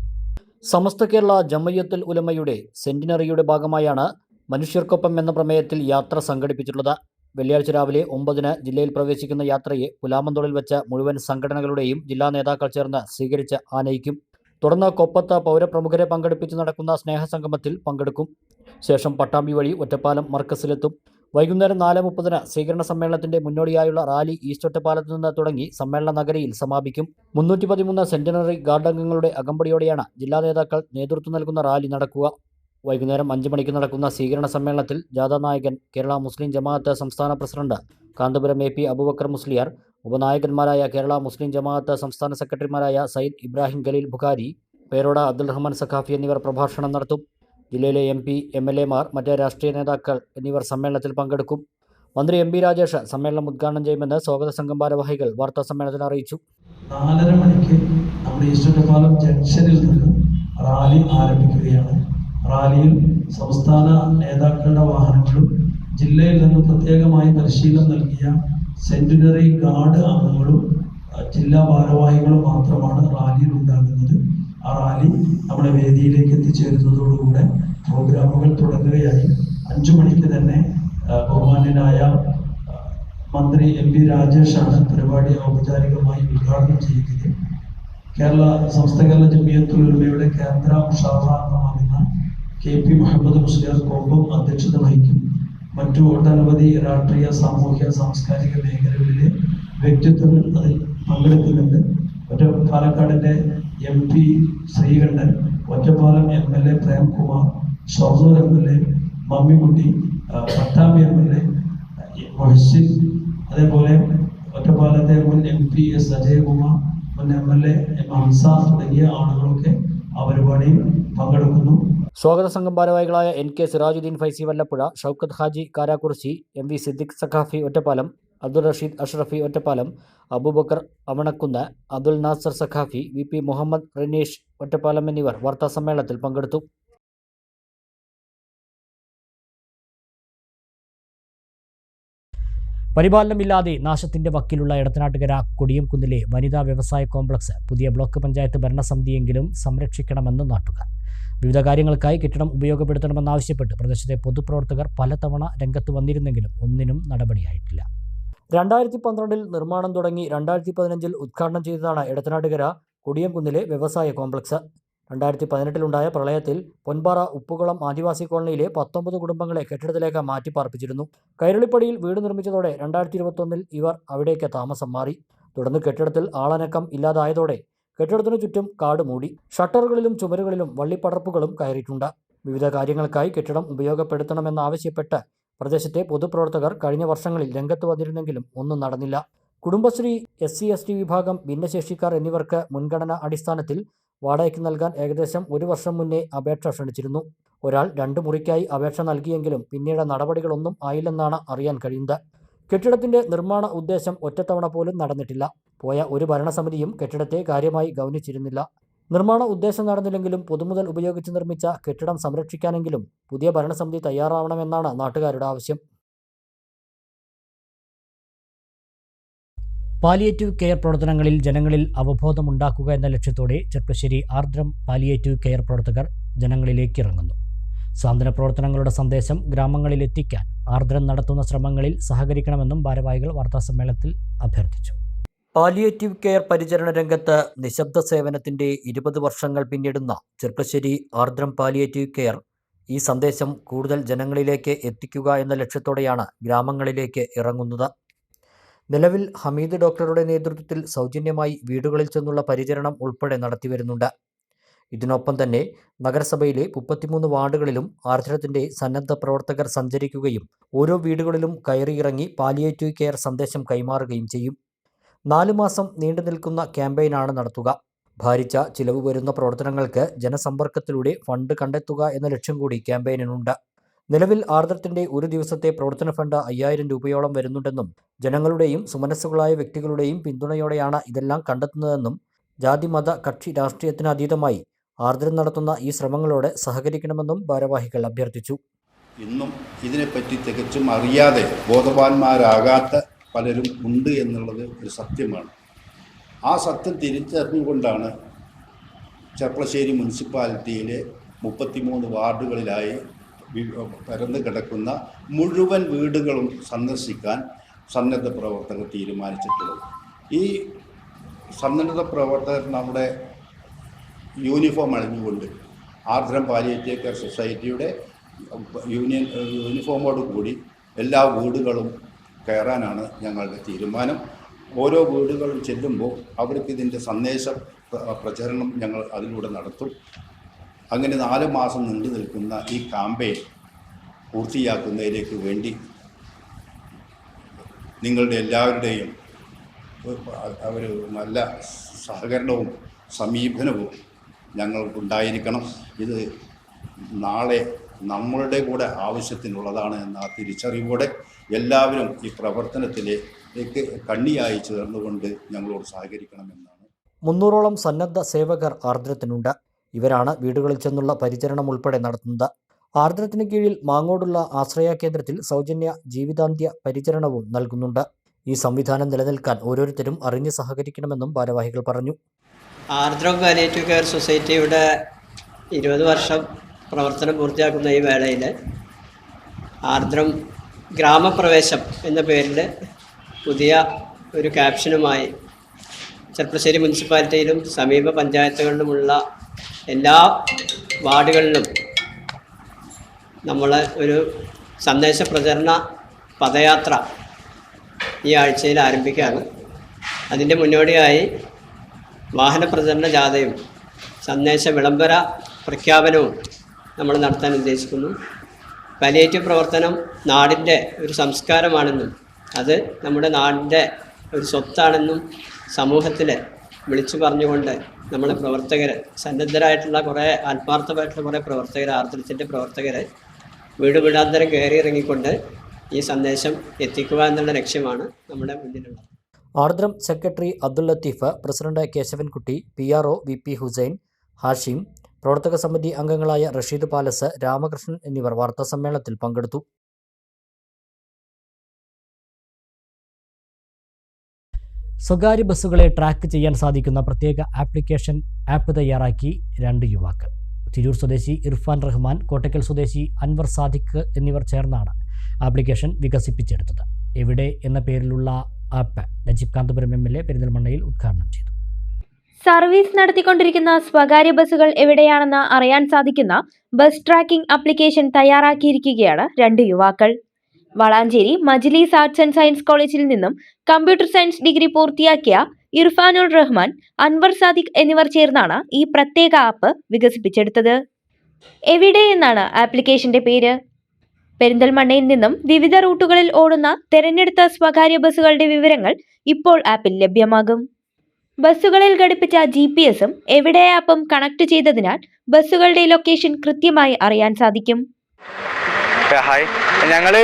സമസ്ത കേരള ജമയ്യത്തുൽ ഉലമയുടെ സെന്റിനറിയുടെ ഭാഗമായാണ് മനുഷ്യർക്കൊപ്പം എന്ന പ്രമേയത്തിൽ യാത്ര സംഘടിപ്പിച്ചിട്ടുള്ളത്. വെള്ളിയാഴ്ച രാവിലെ 9 ജില്ലയിൽ പ്രവേശിക്കുന്ന യാത്രയെ പുലാമന്തോളിൽ വെച്ച് മുഴുവൻ സംഘടനകളുടെയും ജില്ലാ നേതാക്കൾ ചേർന്ന് സ്വീകരിച്ച് ആനയിക്കും. തുടർന്ന് കൊപ്പത്ത് പൗരപ്രമുഖരെ പങ്കെടുപ്പിച്ച് നടക്കുന്ന സ്നേഹസംഗമത്തിൽ പങ്കെടുക്കും. ശേഷം പട്ടാമ്പി വഴി ഒറ്റപ്പാലം മർക്കസിലെത്തും. വൈകുന്നേരം 4:30 സ്വീകരണ സമ്മേളനത്തിന്റെ മുന്നോടിയായുള്ള റാലി ഈസ്റ്റ് ഒറ്റപ്പാലത്ത് നിന്ന് തുടങ്ങി സമ്മേളന നഗരിയിൽ സമാപിക്കും. 313 സെന്റിനറി ഗാർഡ് അംഗങ്ങളുടെ അകമ്പടിയോടെയാണ് ജില്ലാ നേതാക്കൾ നേതൃത്വം നൽകുന്ന റാലി നടക്കുക. വൈകുന്നേരം 5 മണിക്ക് നടക്കുന്ന സ്വീകരണ സമ്മേളനത്തിൽ ജാഥാനായകൻ കേരള മുസ്ലിം ജമാഅത്ത് സംസ്ഥാന പ്രസിഡന്റ് കാന്തപുരം AP അബൂബക്കർ മുസ്ലിയാർ, ഉപനായകന്മാരായ കേരള മുസ്ലിം ജമാഅത്ത് സംസ്ഥാന സെക്രട്ടറിമാരായ സയ്യിദ് ഇബ്രാഹിം ഖലീൽ ബുഖാരി, പേരോട അബ്ദുൽ റഹ്മാൻ സഖാഫി എന്നിവർ പ്രഭാഷണം നടത്തും. ജില്ലയിലെ MP, MLA മാർ, മറ്റ് രാഷ്ട്രീയ നേതാക്കൾ എന്നിവർ സമ്മേളനത്തിൽ പങ്കെടുക്കും. മന്ത്രി MB രാജേഷ് സമ്മേളനം ഉദ്ഘാടനം ചെയ്യുമെന്ന് സ്വാഗത സംഘം ഭാരവാഹികൾ വാർത്താസമ്മേളനത്തിൽ അറിയിച്ചു. 4:30 മണിക്ക് നമ്മുടെ ഈസ്റ്റ് ഒറ്റപ്പാലം ജംഗ്ഷനിൽ നിന്ന് റാലി ആരംഭിക്കുകയാണ്. റാലിയിൽ സംസ്ഥാന നേതാക്കളുടെ വാഹനങ്ങളും ജില്ലയിൽ നിന്ന് പ്രത്യേകമായി പരിശീലനം നൽകിയ സെന്റിനറി ഗാർഡ് അംഗങ്ങളും ജില്ലാ ഭാരവാഹികളും മാത്രമാണ് റാലിയിൽ ഉണ്ടാകുന്നത്. ആ റാലി നമ്മുടെ വേദിയിലേക്ക് എത്തിച്ചേരുന്നതോടുകൂടെ പ്രോഗ്രാമുകൾ തുടങ്ങുകയായി. 5 മണിക്ക് തന്നെ ബഹുമാന്യനായ മന്ത്രി MB രാജേഷാണ് പരിപാടി ഔപചാരികമായി ഉദ്ഘാടനം ചെയ്യുന്നത്. സമസ്ത കേരള ജമിയത്തുൽ ഉലമയുടെ കേന്ദ്ര മുഷാവറംഗമാകുന്ന KP മുഹമ്മദ് മുസ്ലിയാർ കോമ്പം അധ്യക്ഷത വഹിക്കും. മറ്റു ഒട്ടനവധി രാഷ്ട്രീയ, സാമൂഹ്യ, സാംസ്കാരിക മേഖലകളിലെ വ്യക്തിത്വങ്ങൾ അതിൽ പങ്കെടുക്കുന്നുണ്ട്. പാലക്കാടിന്റെ MP Sreekandan, Ottapalam MLA Premkumar, Shoranur MLA Mammikutty, Pattambi MLA Mohsin, അതേപോലെ ഒറ്റപ്പാലത്തെ മുൻ MP S അജയകുമാർ, മുൻ MLA ഹംസ തുടങ്ങിയ ആളുകളൊക്കെ ആ പരിപാടിയിൽ പങ്കെടുക്കുന്നു. സ്വാഗത സംഘം ഭാരവാഹികളായ NK Sirajuddin Faizy Vallappuzha, Shoukath Haji Karakurissi, MV Siddique Saqafi Ottapalam, Abdul Rasheed Ashrafi Ottapalam, Abubakar Avanakkunnu, Abdul Nasar Saqafi, VP Muhammad Rineesh Ottapalam എന്നിവർ വാർത്താസമ്മേളനത്തിൽ പങ്കെടുത്തു. പരിപാലനമില്ലാതെ നാശത്തിന്റെ വക്കിലുള്ള എടത്തനാട്ടുകര കൊടിയംകുന്നിലെ വനിതാ വ്യവസായ കോംപ്ലക്സ് പുതിയ ബ്ലോക്ക് പഞ്ചായത്ത് ഭരണസമിതിയെങ്കിലും സംരക്ഷിക്കണമെന്ന് നാട്ടുകാർ. വിവിധ കാര്യങ്ങൾക്കായി കെട്ടിടം ഉപയോഗപ്പെടുത്തണമെന്നാവശ്യപ്പെട്ട് പ്രദേശത്തെ പൊതുപ്രവർത്തകർ പലതവണ രംഗത്ത് വന്നിരുന്നെങ്കിലും ഒന്നിനും നടപടിയായിട്ടില്ല. 2012 നിർമ്മാണം തുടങ്ങി 2015 ഉദ്ഘാടനം ചെയ്തതാണ് എടത്തനാട്ടുകര കൊടിയംകുന്നിലെ വ്യവസായ കോംപ്ലക്സ്. 2018 പ്രളയത്തിൽ പൊൻപാറ ഉപ്പുകുളം ആദിവാസി കോളനിയിലെ 19 കുടുംബങ്ങളെ കെട്ടിടത്തിലേക്ക് മാറ്റിപ്പാർപ്പിച്ചിരുന്നു. കൈരളിപ്പടിയിൽ വീട് നിർമ്മിച്ചതോടെ 2021 ഇവർ അവിടേക്ക് താമസം മാറി. തുടർന്ന് കെട്ടിടത്തിൽ ആളനക്കം ഇല്ലാതായതോടെ കെട്ടിടത്തിനു ചുറ്റും കാട് മൂടി. ഷട്ടറുകളിലും ചുമരുകളിലും വള്ളിപ്പടർപ്പുകളും കയറിയിട്ടുണ്ട്. വിവിധ കാര്യങ്ങൾക്കായി കെട്ടിടം ഉപയോഗപ്പെടുത്തണമെന്നാവശ്യപ്പെട്ട് പ്രദേശത്തെ പൊതുപ്രവർത്തകർ കഴിഞ്ഞ വർഷങ്ങളിൽ രംഗത്ത് വന്നിരുന്നെങ്കിലും ഒന്നും നടന്നില്ല. കുടുംബശ്രീ, SC/ST വിഭാഗം, ഭിന്നശേഷിക്കാർ എന്നിവർക്ക് മുൻഗണനാ അടിസ്ഥാനത്തിൽ വാടകയ്ക്ക് നൽകാൻ ഏകദേശം 1 വർഷം മുന്നേ അപേക്ഷ ക്ഷണിച്ചിരുന്നു. ഒരാൾ 2 മുറിക്കായി അപേക്ഷ നൽകിയെങ്കിലും പിന്നീട് നടപടികളൊന്നും ആയില്ലെന്നാണ് അറിയാൻ കഴിയുന്നത്. കെട്ടിടത്തിന്റെ നിർമ്മാണ ഉദ്ദേശം ഒറ്റത്തവണ പോലും നടന്നിട്ടില്ല. പോയ ഒരു ഭരണസമിതിയും കെട്ടിടത്തെ കാര്യമായി ഗൗനിച്ചിരുന്നില്ല. നിർമ്മാണ ഉദ്ദേശം നടന്നില്ലെങ്കിലും പൊതുമുതൽ ഉപയോഗിച്ച് നിർമ്മിച്ച കെട്ടിടം സംരക്ഷിക്കാനെങ്കിലും പുതിയ ഭരണസമിതി തയ്യാറാവണമെന്നാണ് നാട്ടുകാരുടെ ആവശ്യം. പാലിയേറ്റീവ് കെയർ പ്രവർത്തനങ്ങളിൽ ജനങ്ങളിൽ അവബോധമുണ്ടാക്കുക എന്ന ലക്ഷ്യത്തോടെ ചെർപ്പശ്ശേരി ആർദ്രം പാലിയേറ്റീവ് കെയർ പ്രവർത്തകർ ജനങ്ങളിലേക്ക് ഇറങ്ങുന്നു. സാന്ത്വന പ്രവർത്തനങ്ങളുടെ സന്ദേശം ഗ്രാമങ്ങളിലെത്തിക്കാൻ ആർദ്രം നടത്തുന്ന ശ്രമങ്ങളിൽ സഹകരിക്കണമെന്നും ഭാരവാഹികൾ വാർത്താസമ്മേളനത്തിൽ അഭ്യർത്ഥിച്ചു. പാലിയേറ്റീവ് കെയർ പരിചരണ രംഗത്ത് നിശബ്ദ സേവനത്തിന്റെ 20 വർഷങ്ങൾ പിന്നിടുന്ന ചെർപ്പശ്ശേരി ആർദ്രം പാലിയേറ്റീവ് കെയർ ഈ സന്ദേശം കൂടുതൽ ജനങ്ങളിലേക്ക് എത്തിക്കുക എന്ന ലക്ഷ്യത്തോടെയാണ് ഗ്രാമങ്ങളിലേക്ക് ഇറങ്ങുന്നത്. നിലവിൽ ഹമീദ് ഡോക്ടറുടെ നേതൃത്വത്തിൽ സൗജന്യമായി വീടുകളിൽ ചെന്നുള്ള പരിചരണം ഉൾപ്പെടെ നടത്തിവരുന്നുണ്ട്. ഇതിനൊപ്പം തന്നെ നഗരസഭയിലെ 33 വാർഡുകളിലും ആർദ്രത്തിന്റെ സന്നദ്ധ പ്രവർത്തകർ സഞ്ചരിക്കുകയും ഓരോ വീടുകളിലും കയറിയിറങ്ങി പാലിയേറ്റീവ് കെയർ സന്ദേശം കൈമാറുകയും ചെയ്യും. 4 മാസം നീണ്ടു നിൽക്കുന്ന ക്യാമ്പയിനാണ് നടത്തുക. ഭാരിച്ച ചിലവ് വരുന്ന പ്രവർത്തനങ്ങൾക്ക് ജനസമ്പർക്കത്തിലൂടെ ഫണ്ട് കണ്ടെത്തുക എന്ന ലക്ഷ്യം കൂടി ക്യാമ്പയിനുണ്ട്. നിലവിൽ ആർദ്രത്തിന്റെ ഒരു ദിവസത്തെ പ്രവർത്തന ഫണ്ട് 5000 രൂപയോളം വരുന്നുണ്ടെന്നും ജനങ്ങളുടെയും സുമനസ്സുകളായ വ്യക്തികളുടെയും പിന്തുണയോടെയാണ് ഇതെല്ലാം കണ്ടെത്തുന്നതെന്നും ജാതി മത കക്ഷി രാഷ്ട്രീയത്തിന് അതീതമായി ആർദ്രം നടത്തുന്ന ഈ ശ്രമങ്ങളോട് സഹകരിക്കണമെന്നും ഭാരവാഹികൾ അഭ്യർത്ഥിച്ചു. ഇന്നും ഇതിനെപ്പറ്റി തികച്ചും അറിയാതെ ബോധവാന്മാരാകാത്ത പലരും ഉണ്ട് എന്നുള്ളത് ഒരു സത്യമാണ്. ആ സത്യം തിരിച്ചറിഞ്ഞുകൊണ്ടാണ് ചെർപ്പളശ്ശേരി മുനിസിപ്പാലിറ്റിയിലെ 33 വാർഡുകളിലായി പരന്നു കിടക്കുന്ന മുഴുവൻ വീടുകളും സന്ദർശിക്കാൻ സന്നദ്ധ പ്രവർത്തകർ തീരുമാനിച്ചിട്ടുള്ളത്. ഈ സന്നദ്ധ പ്രവർത്തകർ നമ്മുടെ യൂണിഫോം അണിഞ്ഞുകൊണ്ട് ആർദ്രം പാലിയേറ്റീവ് കെയർ സൊസൈറ്റിയുടെ യൂണിഫോമോട് കൂടി എല്ലാ വീടുകളും കയറാനാണ് ഞങ്ങളുടെ തീരുമാനം. ഓരോ വീടുകളും ചെല്ലുമ്പോൾ അവർക്ക് ഇതിൻ്റെ സന്ദേശ പ്രചരണം ഞങ്ങൾ അതിലൂടെ നടത്തും. അങ്ങനെ 4 മാസം നീണ്ടു നിൽക്കുന്ന ഈ ക്യാമ്പയിൻ പൂർത്തിയാക്കുന്നതിലേക്ക് വേണ്ടി നിങ്ങളുടെ എല്ലാവരുടെയും ഒരു നല്ല സഹകരണവും സമീപനവും ഞങ്ങൾക്കുണ്ടായിരിക്കണം. ഇത് നാളെ നമ്മളുടെ കൂടെ ആവശ്യത്തിനുള്ളതാണ് എന്ന തിരിച്ചറിവോടെ എല്ലാവരും ഈ പ്രവർത്തനത്തിലേക്ക് കണ്ണിയായി ചേർന്നുകൊണ്ട് ഞങ്ങളോട് സഹകരിക്കണമെന്നാണ്. 300ഓളം സന്നദ്ധ സേവകർ ആർദ്രത്തിനുണ്ട്. ഇവരാണ് വീടുകളിൽ ചെന്നുള്ള പരിചരണം ഉൾപ്പെടെ നടത്തുന്നത്. ആർദ്രത്തിന് കീഴിൽ മാങ്ങോടുള്ള ആശ്രയ കേന്ദ്രത്തിൽ സൗജന്യ ജീവിതാന്ത്യ പരിചരണവും നൽകുന്നുണ്ട്. ഈ സംവിധാനം നിലനിൽക്കാൻ ഓരോരുത്തരും അറിഞ്ഞ് സഹകരിക്കണമെന്നും ഭാരവാഹികൾ പറഞ്ഞു. ആർദ്രം പാലിയേറ്റീവ് കെയർ സൊസൈറ്റിയുടെ 20 വർഷം പ്രവർത്തനം പൂർത്തിയാക്കുന്ന ഈ വേളയിൽ ആർദ്രം ഗ്രാമപ്രവേശം എന്ന പേരിൽ പുതിയ ഒരു ക്യാപ്ഷനുമായി ചെർപ്പളശ്ശേരി മുനിസിപ്പാലിറ്റിയിലും സമീപ പഞ്ചായത്തുകളിലുമുള്ള എല്ലാ വാർഡുകളിലും നമ്മൾ ഒരു സന്ദേശ പ്രചരണ പദയാത്ര ഈ ആഴ്ചയിൽ ആരംഭിക്കുകയാണ്. അതിൻ്റെ മുന്നോടിയായി വാഹന പ്രചരണ ജാഥയും സന്ദേശ വിളംബര പ്രഖ്യാപനവും നമ്മൾ നടത്താൻ ഉദ്ദേശിക്കുന്നു. പാലിയേറ്റീവ് പ്രവർത്തനം നാടിൻ്റെ ഒരു സംസ്കാരമാണെന്നും അത് നമ്മുടെ നാടിൻ്റെ ഒരു സ്വത്താണെന്നും സമൂഹത്തിൽ വിളിച്ചു പറഞ്ഞുകൊണ്ട് നമ്മളെ പ്രവർത്തകർ, സന്നദ്ധരായിട്ടുള്ള കുറേ ആത്മാർത്ഥമായിട്ടുള്ള കുറേ പ്രവർത്തകർ, ആർദ്രത്തിൻ്റെ പ്രവർത്തകർ വീട് വീടാന്തരം കയറി ഇറങ്ങിക്കൊണ്ട് ഈ സന്ദേശം എത്തിക്കുക എന്നുള്ള ലക്ഷ്യമാണ് നമ്മുടെ മുന്നിലുള്ളത്. Aardram secretary Abdul Latheef, president Keshavankutty, PRO VP Hussain, Hashim, പ്രവർത്തക സമിതി അംഗങ്ങളായ റഷീദ് പാലസ്, രാമകൃഷ്ണൻ എന്നിവർ വാർത്താസമ്മേളനത്തിൽ പങ്കെടുത്തു. സ്വകാര്യ ബസ്സുകളെ ട്രാക്ക് ചെയ്യാൻ സാധിക്കുന്ന പ്രത്യേക ആപ്പ് തയ്യാറാക്കി 2 യുവാക്കൾ. തിരൂർ സ്വദേശി ഇർഫാൻ റഹ്മാൻ, കോട്ടക്കൽ സ്വദേശി അൻവർ സാദിഖ് എന്നിവർ ചേർന്നാണ് ആപ്ലിക്കേഷൻ വികസിപ്പിച്ചെടുത്തത്. എവിടെ എന്ന പേരിലുള്ള ആപ്പ് നജീബ് കാന്തപുരം MLA പെരിന്തൽമണ്ണയിൽ ഉദ്ഘാടനം ചെയ്തു. സർവീസ് നടത്തിക്കൊണ്ടിരിക്കുന്ന സ്വകാര്യ ബസ്സുകൾ എവിടെയാണെന്ന് അറിയാൻ സാധിക്കുന്ന ബസ് ട്രാക്കിംഗ് ആപ്ലിക്കേഷൻ തയ്യാറാക്കിയിരിക്കുകയാണ് 2 യുവാക്കൾ. വളാഞ്ചേരി മജ്ലിസ് ആർട്സ് ആൻഡ് സയൻസ് കോളേജിൽ നിന്നും കമ്പ്യൂട്ടർ സയൻസ് ഡിഗ്രി പൂർത്തിയാക്കിയ ഇർഫാനുൽ റഹ്മാൻ, അൻവർ സാദിഖ് എന്നിവർ ചേർന്നാണ് ഈ പ്രത്യേക ആപ്പ് വികസിപ്പിച്ചെടുത്തത്. എവിടെ എന്നാണ് ആപ്ലിക്കേഷന്റെ പേര്. പെരിന്തൽമണ്ണയിൽ നിന്നും വിവിധ റൂട്ടുകളിൽ ഓടുന്ന തെരഞ്ഞെടുത്ത സ്വകാര്യ ബസ്സുകളുടെ വിവരങ്ങൾ ഇപ്പോൾ ആപ്പിൽ ലഭ്യമാകും. ബസ്സുകളിൽ ഘടിപ്പിച്ച GPS-ഉം എവിടെ ആപ്പും കണക്ട് ചെയ്തതിനാൽ ബസ്സുകളുടെ ലൊക്കേഷൻ കൃത്യമായി അറിയാൻ സാധിക്കും. ഹായ്, ഞങ്ങൾ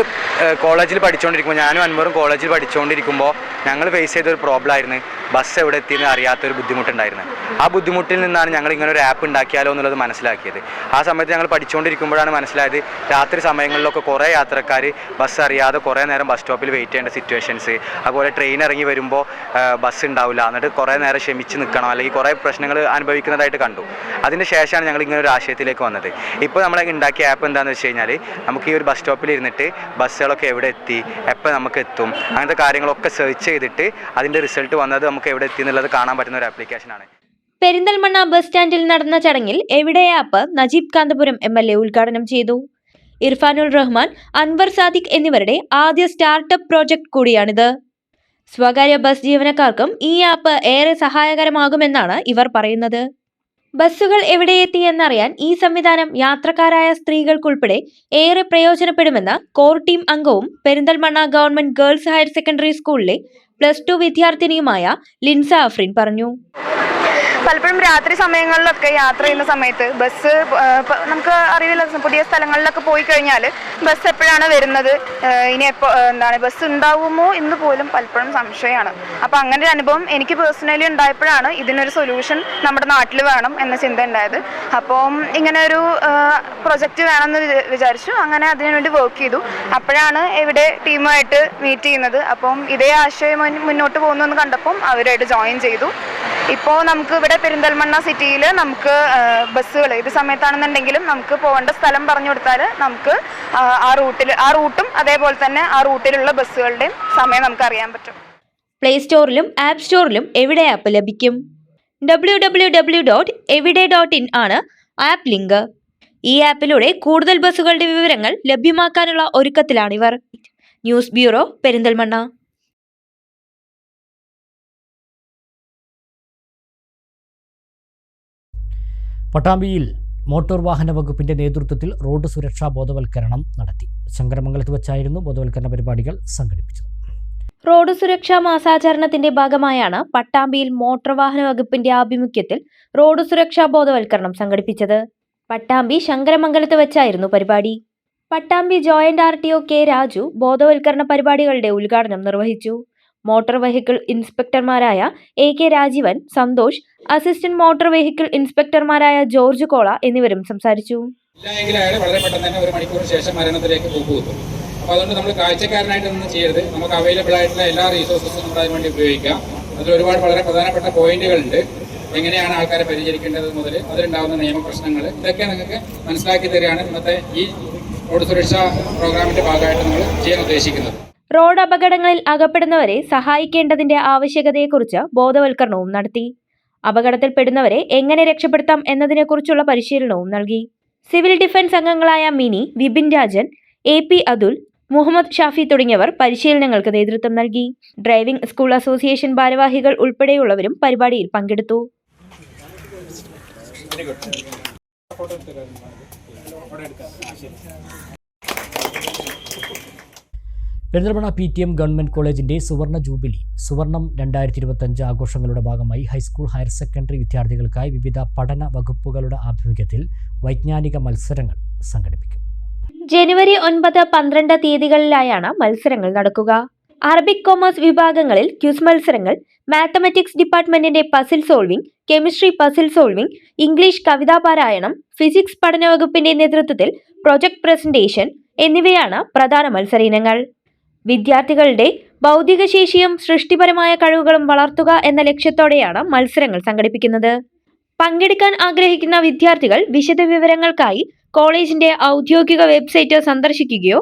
കോളേജിൽ പഠിച്ചുകൊണ്ടിരിക്കുമ്പോൾ, ഞാനും അൻവറും കോളേജിൽ പഠിച്ചുകൊണ്ടിരിക്കുമ്പോൾ ഞങ്ങൾ ഫേസ് ചെയ്തൊരു പ്രോബ്ലം ആയിരുന്നു ബസ് എവിടെ എത്തിയെന്ന് അറിയാത്തൊരു ബുദ്ധിമുട്ടുണ്ടായിരുന്നു. ആ ബുദ്ധിമുട്ടിൽ നിന്നാണ് ഞങ്ങൾ ഇങ്ങനെ ഒരു ആപ്പ് ഉണ്ടാക്കിയാലോ എന്നുള്ളത് മനസ്സിലാക്കിയത്. ആ സമയത്ത് ഞങ്ങൾ പഠിച്ചുകൊണ്ടിരിക്കുമ്പോഴാണ് മനസ്സിലായത് രാത്രി സമയങ്ങളിലൊക്കെ കുറേ യാത്രക്കാർ ബസ് അറിയാതെ കുറേ നേരം ബസ് സ്റ്റോപ്പിൽ വെയിറ്റ് ചെയ്യേണ്ട സിറ്റുവേഷൻസ്, അതുപോലെ ട്രെയിൻ ഇറങ്ങി വരുമ്പോൾ ബസ് ഉണ്ടാവില്ല, എന്നിട്ട് കുറേ നേരം ക്ഷമിച്ച് നിൽക്കണം, അല്ലെങ്കിൽ കുറേ പ്രശ്നങ്ങൾ അനുഭവിക്കുന്നതായിട്ട് കണ്ടു. അതിന് ശേഷമാണ് ഞങ്ങൾ ഇങ്ങനെ ഒരു ആശയത്തിലേക്ക് വന്നത്. ഇപ്പോൾ നമ്മൾ ഉണ്ടാക്കിയ ആപ്പ് എന്താണെന്ന് വെച്ച് കഴിഞ്ഞാൽ നമുക്ക് ഈ ഒരു ബസ് സ്റ്റോപ്പിൽ ഇരുന്നിട്ട് ബസ്സുകളൊക്കെ എവിടെ എത്തി, എപ്പോൾ നമുക്ക് എത്തും, അങ്ങനത്തെ കാര്യങ്ങളൊക്കെ സെർച്ച് ചെയ്തിട്ട് അതിൻ്റെ റിസൾട്ട് വന്നത് നമുക്ക് എവിടെ എത്തി എന്നുള്ളത് കാണാൻ പറ്റുന്ന ഒരു ആപ്ലിക്കേഷനാണ്. പെരിന്തൽമണ്ണ ബസ് സ്റ്റാൻഡിൽ നടന്ന ചടങ്ങിൽ എവിടെ ആപ്പ് നജീബ് കാന്തപുരം MLA ഉദ്ഘാടനം ചെയ്തു. ഇർഫാനുൽ റഹ്മാൻ, അൻവർ സാദിഖ് എന്നിവരുടെ ആദ്യ സ്റ്റാർട്ടപ്പ് പ്രോജക്റ്റ് കൂടിയാണിത്. സ്വകാര്യ ബസ് ജീവനക്കാർക്കും ഈ ആപ്പ് ഏറെ സഹായകരമാകുമെന്നാണ് ഇവർ പറയുന്നത്. ബസ്സുകൾ എവിടെയെത്തി എന്നറിയാൻ ഈ സംവിധാനം യാത്രക്കാരായ സ്ത്രീകൾക്കുൾപ്പെടെ ഏറെ പ്രയോജനപ്പെടുമെന്ന് കോർ ടീം അംഗവും Perinthalmanna government girls higher secondary സ്കൂളിലെ +2 വിദ്യാർത്ഥിനിയുമായ ലിൻസ അഫ്രീൻ പറഞ്ഞു. പലപ്പോഴും രാത്രി സമയങ്ങളിലൊക്കെ യാത്ര ചെയ്യുന്ന സമയത്ത് ബസ് നമുക്ക് അറിയില്ല, പുതിയ സ്ഥലങ്ങളിലൊക്കെ പോയി കഴിഞ്ഞാൽ ബസ് എപ്പോഴാണ് വരുന്നത്, ഇനി ബസ് ഉണ്ടാവുമോ എന്ന് പോലും പലപ്പോഴും സംശയമാണ്. അപ്പോൾ അങ്ങനെ ഒരു അനുഭവം എനിക്ക് പേഴ്സണലി ഉണ്ടായപ്പോഴാണ് ഇതിനൊരു സൊല്യൂഷൻ നമ്മുടെ നാട്ടിൽ വേണം എന്ന ചിന്ത ഉണ്ടായത്. അപ്പം ഇങ്ങനെ ഒരു പ്രൊജക്റ്റ് വേണമെന്ന് വിചാരിച്ചു. അങ്ങനെ അതിനുവേണ്ടി വർക്ക് ചെയ്തു. അപ്പോഴാണ് ഇവിടെ ടീമുമായിട്ട് മീറ്റ് ചെയ്യുന്നത്. അപ്പം ഇതേ ആശയം മുന്നോട്ട് പോകുന്നു കണ്ടപ്പം അവരായിട്ട് ജോയിൻ ചെയ്തു. ഇപ്പോൾ നമുക്ക് ഇവിടെ പെരിന്തൽമണ്ണ സിറ്റിയിൽ നമുക്ക് ബസ്സുകൾ ഇത് സമയത്താണെന്നുണ്ടെങ്കിലും നമുക്ക് പോകേണ്ട സ്ഥലം പറഞ്ഞു കൊടുത്താൽ നമുക്ക് ആ റൂട്ടും അതേപോലെ തന്നെ ആ റൂട്ടിലുള്ള ബസ്സുകളുടെയും സമയം നമുക്ക് അറിയാൻ പറ്റും. പ്ലേ സ്റ്റോറിലും ആപ്പ് സ്റ്റോറിലും എവിടെ ആപ്പ് ലഭിക്കും. www.evide.in ആണ് ആപ്പ് ലിങ്ക്. ഈ ആപ്പിലൂടെ കൂടുതൽ ബസ്സുകളുടെ വിവരങ്ങൾ ലഭ്യമാക്കാനുള്ള ഒരുക്കത്തിലാണിവർ. News bureau, Perinthalmanna. പട്ടാമ്പിയിൽ മോട്ടോർ വാഹന വകുപ്പിന്റെ നേതൃത്വത്തിൽ റോഡ് സുരക്ഷാ ബോധവൽക്കരണം നടത്തി. ശങ്കരമംഗലത്ത് വച്ചായിരുന്നു ബോധവൽക്കരണ പരിപാടികൾ സംഘടിപ്പിച്ചത്. റോഡ് സുരക്ഷാ മാസാചരണത്തിന്റെ ഭാഗമായാണ് പട്ടാമ്പിയിൽ മോട്ടോർ വാഹന വകുപ്പിന്റെ ആഭിമുഖ്യത്തിൽ റോഡ് സുരക്ഷാ ബോധവൽക്കരണം സംഘടിപ്പിച്ചത്. പട്ടാമ്പി ശങ്കരമംഗലത്ത് വെച്ചായിരുന്നു പരിപാടി. Pattambi joint RTO K Raju ബോധവൽക്കരണ പരിപാടികളുടെ ഉദ്ഘാടനം നിർവഹിച്ചു. മോട്ടോർ വെഹിക്കിൾ ഇൻസ്പെക്ടർമാരായ AK Rajeevan, Santhosh, assistant motor vehicle ഇൻസ്പെക്ടർമാരായ ജോർജ് കോള എന്നിവരും സംസാരിച്ചു. വളരെ പെട്ടെന്ന് തന്നെ 1 മണിക്കൂറിന് ശേഷം മരണത്തിലേക്ക് പോകുന്നു. അപ്പോൾ അതുകൊണ്ട് നമ്മൾ കാഴ്ചക്കാരനായിട്ടൊന്നും ചെയ്യരുത്. നമുക്ക് അവൈലബിൾ ആയിട്ടുള്ള എല്ലാ റിസോഴ്സസും നമ്മൾ അതിന് വേണ്ടി ഉപയോഗിക്കാം. അതിൽ ഒരുപാട് വളരെ പ്രധാനപ്പെട്ട പോയിന്റുകളുണ്ട്. എങ്ങനെയാണ് ആൾക്കാരെ പരിചരിക്കേണ്ടത് മുതൽ അതിലുണ്ടാകുന്ന നിയമപ്രശ്നങ്ങൾ ഇതൊക്കെ നിങ്ങൾക്ക് മനസ്സിലാക്കി തരികയാണ് ഇന്നത്തെ ഈ റോഡ് സുരക്ഷാ പ്രോഗ്രാമിന്റെ ഭാഗമായിട്ട് നമ്മൾ ചെയ്യാൻ ഉദ്ദേശിക്കുന്നത്. റോഡ് അപകടങ്ങളിൽ അകപ്പെടുന്നവരെ സഹായിക്കേണ്ടതിന്റെ ആവശ്യകതയെക്കുറിച്ച് ബോധവൽക്കരണവും നടത്തി. അപകടത്തിൽപ്പെടുന്നവരെ എങ്ങനെ രക്ഷപ്പെടുത്താം എന്നതിനെക്കുറിച്ചുള്ള പരിശീലനവും നൽകി. സിവിൽ ഡിഫൻസ് അംഗങ്ങളായ മിനി, വിപിൻ രാജൻ, AP അതുൽ, മുഹമ്മദ് ഷാഫി തുടങ്ങിയവർ പരിശീലനങ്ങൾക്ക് നേതൃത്വം നൽകി. ഡ്രൈവിംഗ് സ്കൂൾ അസോസിയേഷൻ ഭാരവാഹികൾ ഉൾപ്പെടെയുള്ളവരും പരിപാടിയിൽ പങ്കെടുത്തു. പെരിന്തൽമണ്ണ PTM ഗവൺമെന്റ് കോളേജിന്റെ സുവർണ ജൂബിലി സുവർണം 2025 ആഘോഷങ്ങളുടെ ഭാഗമായി ഹൈസ്കൂൾ, ഹയർ സെക്കൻഡറി വിദ്യാർത്ഥികൾക്കായി വിവിധ പഠന വകുപ്പുകളുടെ ആഭിമുഖ്യത്തിൽ വൈജ്ഞാനിക മത്സരങ്ങൾ സംഘടിപ്പിക്കും. ജനുവരി 9, 12 തീയതികളിലായാണ് മത്സരങ്ങൾ നടക്കുക. അറബിക് കോമേഴ്സ് വിഭാഗങ്ങളിൽ ക്വിസ് മത്സരങ്ങൾ, മാത്തമാറ്റിക്സ് ഡിപ്പാർട്ട്മെന്റിന്റെ puzzle solving, chemistry puzzle solving, English കവിതാ പാരായണം, ഫിസിക്സ് പഠന വകുപ്പിന്റെ നേതൃത്വത്തിൽ പ്രൊജക്ട് പ്രസന്റേഷൻ എന്നിവയാണ് പ്രധാന മത്സര ഇനങ്ങൾ. വിദ്യാർത്ഥികളുടെ ബൗദ്ധിക ശേഷിയും സൃഷ്ടിപരമായ കഴിവുകളും വളർത്തുക എന്ന ലക്ഷ്യത്തോടെയാണ് മത്സരങ്ങൾ സംഘടിപ്പിക്കുന്നത്. പങ്കെടുക്കാൻ ആഗ്രഹിക്കുന്ന വിദ്യാർത്ഥികൾ വിശദവിവരങ്ങൾക്കായി കോളേജിന്റെ ഔദ്യോഗിക വെബ്സൈറ്റ് സന്ദർശിക്കുകയോ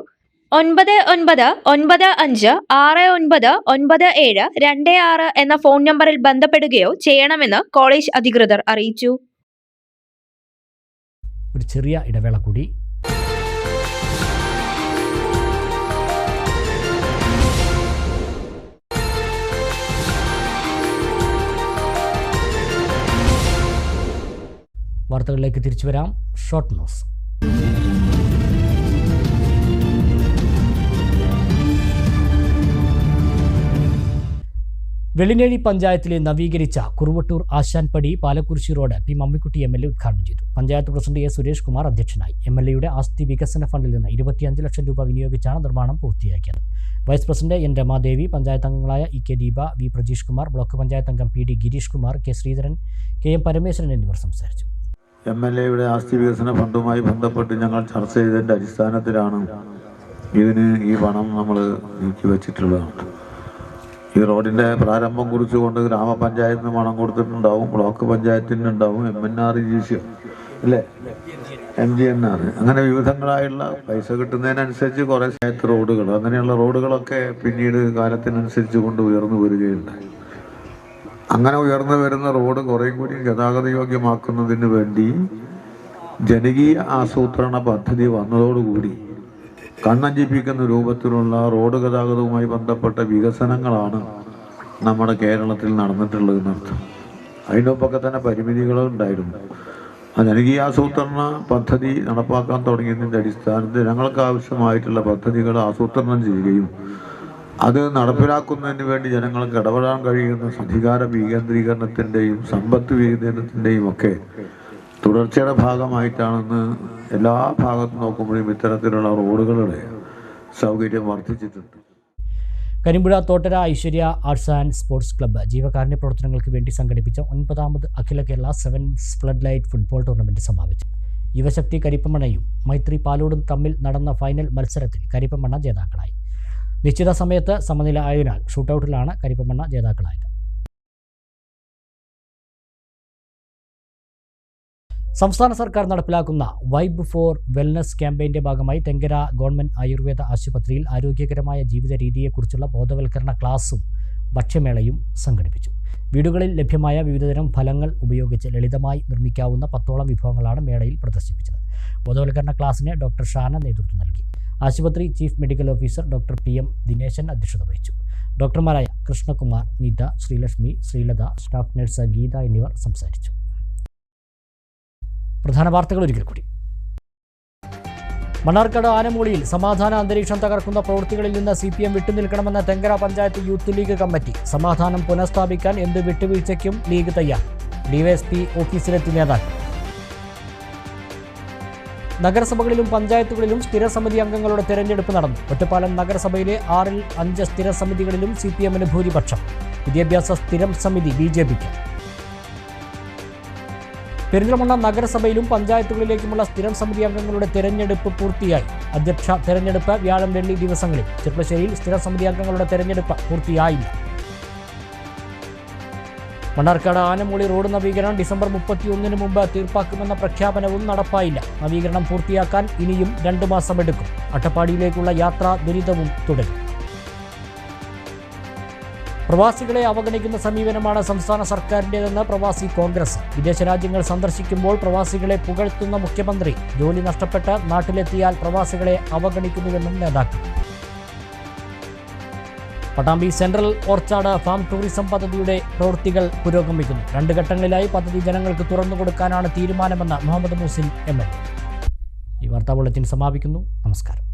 9995699726 എന്ന ഫോൺ നമ്പറിൽ ബന്ധപ്പെടുകയോ ചെയ്യണമെന്ന് കോളേജ് അധികൃതർ അറിയിച്ചു. ഒരു ചെറിയ ഇടവേള കൂടി. വാർത്തകളിലേക്ക് തിരിച്ചു വരാം. Short news. വെള്ളിനേഴി പഞ്ചായത്തിലെ നവീകരിച്ച Kuruvattur Ashanpadi Palakkurishi road P. Mammikutty MLA ഉദ്ഘാടനം ചെയ്തു. Panchayat president A. സുരേഷ് കുമാർ അധ്യക്ഷനായി. MLAയുടെ ആസ്തി വികസന ഫണ്ടിൽ നിന്ന് 25 ലക്ഷം രൂപ വിനിയോഗിച്ചാണ് നിർമ്മാണം പൂർത്തിയാക്കിയത്. Vice president N. Ramadevi, panchayat അംഗങ്ങളായ EK Deepa, V. Prajeesh Kumar, block panchayat അംഗം PD Girish Kumar, K. Sreedharan, KM Parameswaran എന്നിവർ സംസാരിച്ചു. MLAയുടെ ആസ്തി വികസന ഫണ്ടുമായി ബന്ധപ്പെട്ട് ഞങ്ങൾ ചർച്ച ചെയ്തതിൻ്റെ അടിസ്ഥാനത്തിലാണ് ഇതിന് ഈ പണം നമ്മൾ നീക്കി വച്ചിട്ടുള്ളതാണ്. ഈ റോഡിൻ്റെ പ്രാരംഭം കുറിച്ചുകൊണ്ട് ഗ്രാമപഞ്ചായത്തിന് പണം കൊടുത്തിട്ടുണ്ടാവും, ബ്ലോക്ക് പഞ്ചായത്തിനുണ്ടാവും, MNREGC അല്ലേ, MGNR, അങ്ങനെ വിവിധങ്ങളായുള്ള പൈസ കിട്ടുന്നതിനനുസരിച്ച് കുറേ റോഡുകൾ, അങ്ങനെയുള്ള റോഡുകളൊക്കെ പിന്നീട് കാലത്തിനനുസരിച്ച് കൊണ്ട് ഉയർന്നു വരികയുണ്ടായി. അങ്ങനെ ഉയർന്നു വരുന്ന റോഡ് കുറേ കൂടി ഗതാഗത യോഗ്യമാക്കുന്നതിന് വേണ്ടി ജനകീയ ആസൂത്രണ പദ്ധതി വന്നതോടുകൂടി കണ്ണഞ്ചിപ്പിക്കുന്ന രൂപത്തിലുള്ള റോഡ് ഗതാഗതവുമായി ബന്ധപ്പെട്ട വികസനങ്ങളാണ് നമ്മുടെ കേരളത്തിൽ നടന്നിട്ടുള്ളതെന്നർത്ഥം. അതിനൊപ്പൊക്കെ തന്നെ പരിമിതികളും ഉണ്ടായിരുന്നു. ആ ജനകീയ ആസൂത്രണ പദ്ധതി നടപ്പാക്കാൻ തുടങ്ങിയതിൻ്റെ അടിസ്ഥാനത്തിൽ ഞങ്ങൾക്ക് ആവശ്യമായിട്ടുള്ള പദ്ധതികൾ ആസൂത്രണം ചെയ്യുകയും അത് നടപ്പിലാക്കുന്നതിന് വേണ്ടി ജനങ്ങൾക്ക് ഇടപെടാൻ കഴിയുന്ന അധികാര വികേന്ദ്രീകരണത്തിൻ്റെയും സമ്പത്ത് വികേന്ദ്രീകരണത്തിൻ്റെയും ഒക്കെ തുടർച്ചയുടെ ഭാഗമായിട്ടാണെന്ന് എല്ലാ ഭാഗത്തും നോക്കുമ്പോഴും ഇത്തരത്തിലുള്ള റോഡുകളുടെ സൗകര്യം വർദ്ധിച്ചിട്ടുണ്ട്. Karimpuzha Thottara Aishwarya arts and sports club ജീവകാരുണ്യ പ്രവർത്തനങ്ങൾക്ക് വേണ്ടി സംഘടിപ്പിച്ച 9ാമത് അഖില Kerala sevens flood light football tournament സമാപിച്ചു. യുവശക്തി കരിപ്പമണ്ണയും മൈത്രി പാലോടും തമ്മിൽ നടന്ന ഫൈനൽ മത്സരത്തിൽ കരിപ്പമണ്ണ ജേതാക്കളായി. നിശ്ചിത സമയത്ത് സമനില ആയതിനാൽ ഷൂട്ടൌട്ടിലാണ് കരിപ്പമണ്ണ ജേതാക്കളായത്. സംസ്ഥാന സർക്കാർ നടപ്പിലാക്കുന്ന വൈബ് ഫോർ വെൽനസ് ക്യാമ്പയിൻ്റെ ഭാഗമായി തെങ്കര ഗവൺമെൻറ് ആയുർവേദ ആശുപത്രിയിൽ ആരോഗ്യകരമായ ജീവിത രീതിയെക്കുറിച്ചുള്ള ബോധവൽക്കരണ ക്ലാസും ഭക്ഷ്യമേളയും സംഘടിപ്പിച്ചു. വീടുകളിൽ ലഭ്യമായ വിവിധതരം ഫലങ്ങൾ ഉപയോഗിച്ച് ലളിതമായി നിർമ്മിക്കാവുന്ന 10ഓളം വിഭവങ്ങളാണ് മേളയിൽ പ്രദർശിപ്പിച്ചത്. ബോധവൽക്കരണ ക്ലാസ്സിന് ഡോക്ടർ ഷാന നേതൃത്വം നൽകി. ആശുപത്രി chief medical officer doctor PM Dineshan അധ്യക്ഷത വഹിച്ചു. ഡോക്ടർമാരായ കൃഷ്ണകുമാർ, നീത, ശ്രീലക്ഷ്മി, ശ്രീലത, സ്റ്റാഫ് നഴ്സ് ഗീത എന്നിവർ സംസാരിച്ചു. പ്രധാന വാർത്തകൾ ഒരിക്കൽ കൂടി. മണ്ണാർക്കാട് ആനമൂളിയിൽ സമാധാന അന്തരീക്ഷം തകർക്കുന്ന പ്രവൃത്തികളിൽ നിന്ന് CPM വിട്ടുനിൽക്കണമെന്ന Thenkara panchayat youth league committee. സമാധാനം പുനഃസ്ഥാപിക്കാൻ എന്ത് വിട്ടുവീഴ്ചയ്ക്കും ലീഗ് തയ്യാർ. DYSP ഓഫീസിലെത്തി നേതാക്കൾ. നഗരസഭകളിലും പഞ്ചായത്തുകളിലും സ്ഥിരസമിതി അംഗങ്ങളുടെ തെരഞ്ഞെടുപ്പ് നടന്നു. ഒറ്റപ്പാലം നഗരസഭയിലെ 6ൽ 5 സ്ഥിരസമിതികളിലും CPMന് ഭൂരിപക്ഷം. വിദ്യാഭ്യാസ സ്ഥിരം സമിതി BJPക്ക്. പെരിന്തൽമണ്ണ നഗരസഭയിലും പഞ്ചായത്തുകളിലേക്കുമുള്ള സ്ഥിരം സമിതി അംഗങ്ങളുടെ തെരഞ്ഞെടുപ്പ് പൂർത്തിയായി. അധ്യക്ഷ തെരഞ്ഞെടുപ്പ് വ്യാഴം വെള്ളി ദിവസങ്ങളിൽ. ചെർപ്പശ്ശേരിയിൽ സ്ഥിരം സമിതി അംഗങ്ങളുടെ തെരഞ്ഞെടുപ്പ് പൂർത്തിയായില്ല. മണ്ണാർക്കാട് ആനമൂളി റോഡ് നവീകരണം ഡിസംബർ 31 മുമ്പ് തീർപ്പാക്കുമെന്ന പ്രഖ്യാപനവും നടപ്പായില്ല. നവീകരണം പൂർത്തിയാക്കാൻ ഇനിയും 2 മാസം എടുക്കും. അട്ടപ്പാടിയിലേക്കുള്ള യാത്രാ ദുരിതവും തുടരും. പ്രവാസികളെ അവഗണിക്കുന്ന സമീപനമാണ് സംസ്ഥാന സർക്കാരിൻ്റെതെന്ന് പ്രവാസി കോൺഗ്രസ്. വിദേശ രാജ്യങ്ങൾ സന്ദർശിക്കുമ്പോൾ പ്രവാസികളെ പുകഴ്ത്തുന്ന മുഖ്യമന്ത്രി ജോലി നഷ്ടപ്പെട്ട് നാട്ടിലെത്തിയാൽ പ്രവാസികളെ അവഗണിക്കുന്നുവെന്നും നേതാക്കൾ. Pattambi central orchard farm tourism പദ്ധതിയുടെ പ്രവൃത്തികൾ പുരോഗമിക്കുന്നു. 2 ഘട്ടങ്ങളിലായി പദ്ധതി ജനങ്ങൾക്ക് തുറന്നു കൊടുക്കാനാണ് തീരുമാനമെന്ന് മുഹമ്മദ് മൂസിൻ MLA. ഈ വാർത്താ ബുള്ളറ്റിൻ സമാപിക്കുന്നു. നമസ്കാരം.